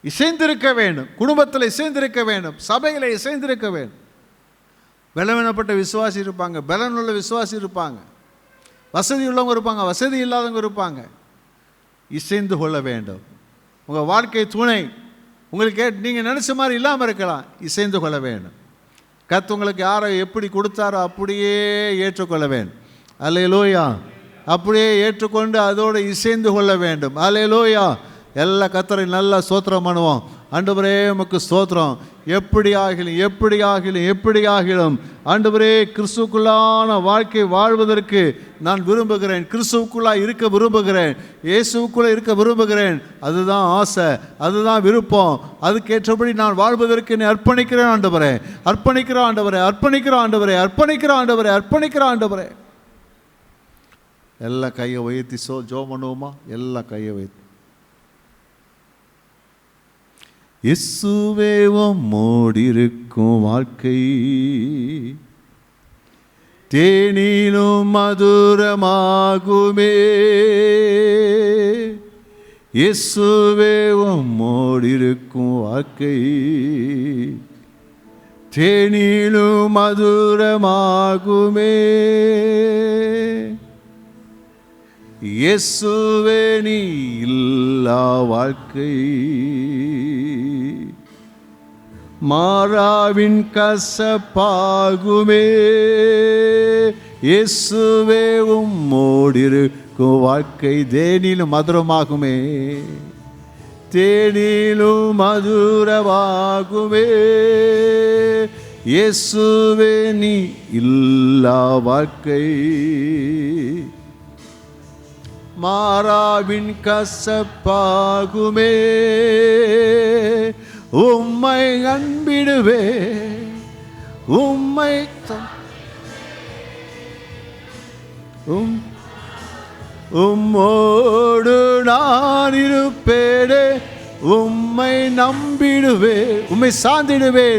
இசைந்திருக்க வேண்டும். குடும்பத்தில் இசைந்திருக்க வேண்டும், சபையில் இசைந்திருக்க வேண்டும். பலவீனப்பட்ட விசுவாசி இருப்பாங்க, பலனுள்ள விசுவாசி இருப்பாங்க, வசதி உள்ளவங்க இருப்பாங்க, வசதி இல்லாதவங்க இருப்பாங்க. இசைந்து கொள்ள வேண்டும். உங்கள் வாழ்க்கை துணை உங்களுக்கு நீங்கள் நினச்ச மாதிரி இல்லாமல் இருக்கலாம், இசைந்து கொள்ள வேண்டும். கர்த்தர் உங்களுக்கு யாரை எப்படி கொடுத்தாரோ அப்படியே ஏற்றுக்கொள்ள வேண்டும். அல்லேலூயா. அப்படியே ஏற்றுக்கொண்டு அதோடு இசைந்து கொள்ள வேண்டும். அல்லேலூயா. எல்லா கர்த்தரை நல்லா ஸ்தோத்திரம் பண்ணுவோம். ஆண்டவரே உமக்கு ஸ்தோத்திரம். எப்படி ஆகிலும் ஆண்டவரே கிறிஸ்துவுக்குள்ளான வாழ்க்கை வாழ்வதற்கு நான் விரும்புகிறேன். கிறிஸ்துவுக்குள்ளாக இருக்க விரும்புகிறேன். இயேசுவுக்குள்ளே இருக்க விரும்புகிறேன். அதுதான் ஆசை, அதுதான் விருப்பம். அதுக்கேற்றபடி நான் வாழ்வதற்கு என்னை அர்ப்பணிக்கிறேன் ஆண்டவரே, அர்ப்பணிக்கிறேன் ஆண்டவரே, அர்ப்பணிக்கிறேன் ஆண்டவரே, அர்ப்பணிக்கிறேன் ஆண்டவரே, அர்ப்பணிக்கிறேன் ஆண்டவரே. எல்லாம் கையை உயர்த்தி ஜெபம் பண்ணுவோமா? எல்லாம் கையை உயர்த்தி. இயேசுவே உம்மோடிருக்கும் வாழ்க்கை தேனிலும் மதுரமாகுமே. இயேசுவே உம்மோடிருக்கும் வாழ்க்கை தேனிலும் மதுரமாகுமே. இயேசுவே நீ இல்லா வாழ்க்கை மாறாவின் கசப்பாகுமே. இயேசுவே உம்மோடிருக்கும் வாழ்க்கை தேனிலும் மதுரமாகுமே, தேனிலும் மதுரமாகுமே. இயேசுவே நீ இல்லா வாழ்க்கை மாறாவின் கசப்பாகுமே. உம்மை அன்பிடுவே, உம்மை உம்மோடு நான் இருப்பேனே. உம்மை நம்பிடுவே, உம்மை சார்ந்திடுவே,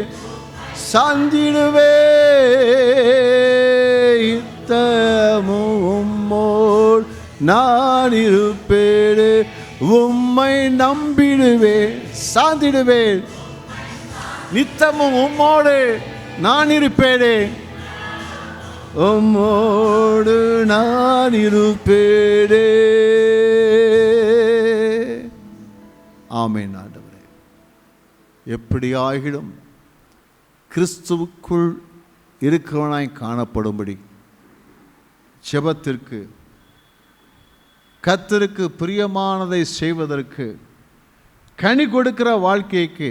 சாந்திடுவே உம்மோடு நான் இருப்பேனே, உம்மை நம்பிடுவேன். சாந்திடுவேன், நித்தமும் உம்மோடு நான் இருப்பேனே, உம்மோடு நான் இருப்பேனே. ஆமென். ஆண்டவரே, எப்படி ஆகிடும் கிறிஸ்துவுக்குள் இருக்கிறவனாய் காணப்படும்படி ஜெபத்திற்கு, கர்த்தருக்கு பிரியமானதை செய்வதற்கு, கனி கொடுக்கிற வாழ்க்கைக்கு,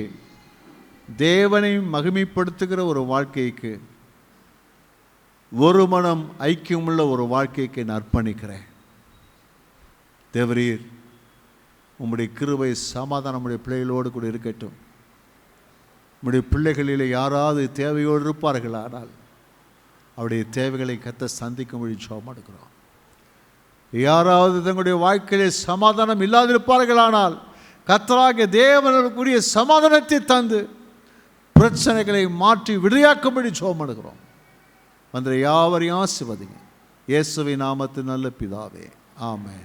தேவனை மகிமைப்படுத்துகிற ஒரு வாழ்க்கைக்கு, ஒரு மனம் ஐக்கியமுள்ள ஒரு வாழ்க்கைக்கு நான் அர்ப்பணிக்கிறேன். தேவரீர், உம்முடைய கிருபை சமாதானம் நம்முடைய பிள்ளைகளோடு கூட இருக்கட்டும். நம்முடைய பிள்ளைகளில் யாராவது தேவையோடு இருப்பார்கள், ஆனால் அவருடைய தேவைகளை கர்த்தர் சந்திக்கும்படி ஜெபம் எடுக்கிறோம். யாராவது தங்களுடைய வாழ்க்கையிலே சமாதானம் இல்லாதிருப்பார்களானால் கர்த்தராகிய தேவனுக்குரிய சமாதானத்தை தந்து பிரச்சனைகளை மாற்றி விடுதலையாக்கும்படி ஜெபம் எடுக்கிறோம். அந்த யாவரையும் ஆசீர்வதிங்க. இயேசுவின் நாமத்தில் நல்ல பிதாவே, ஆமென்.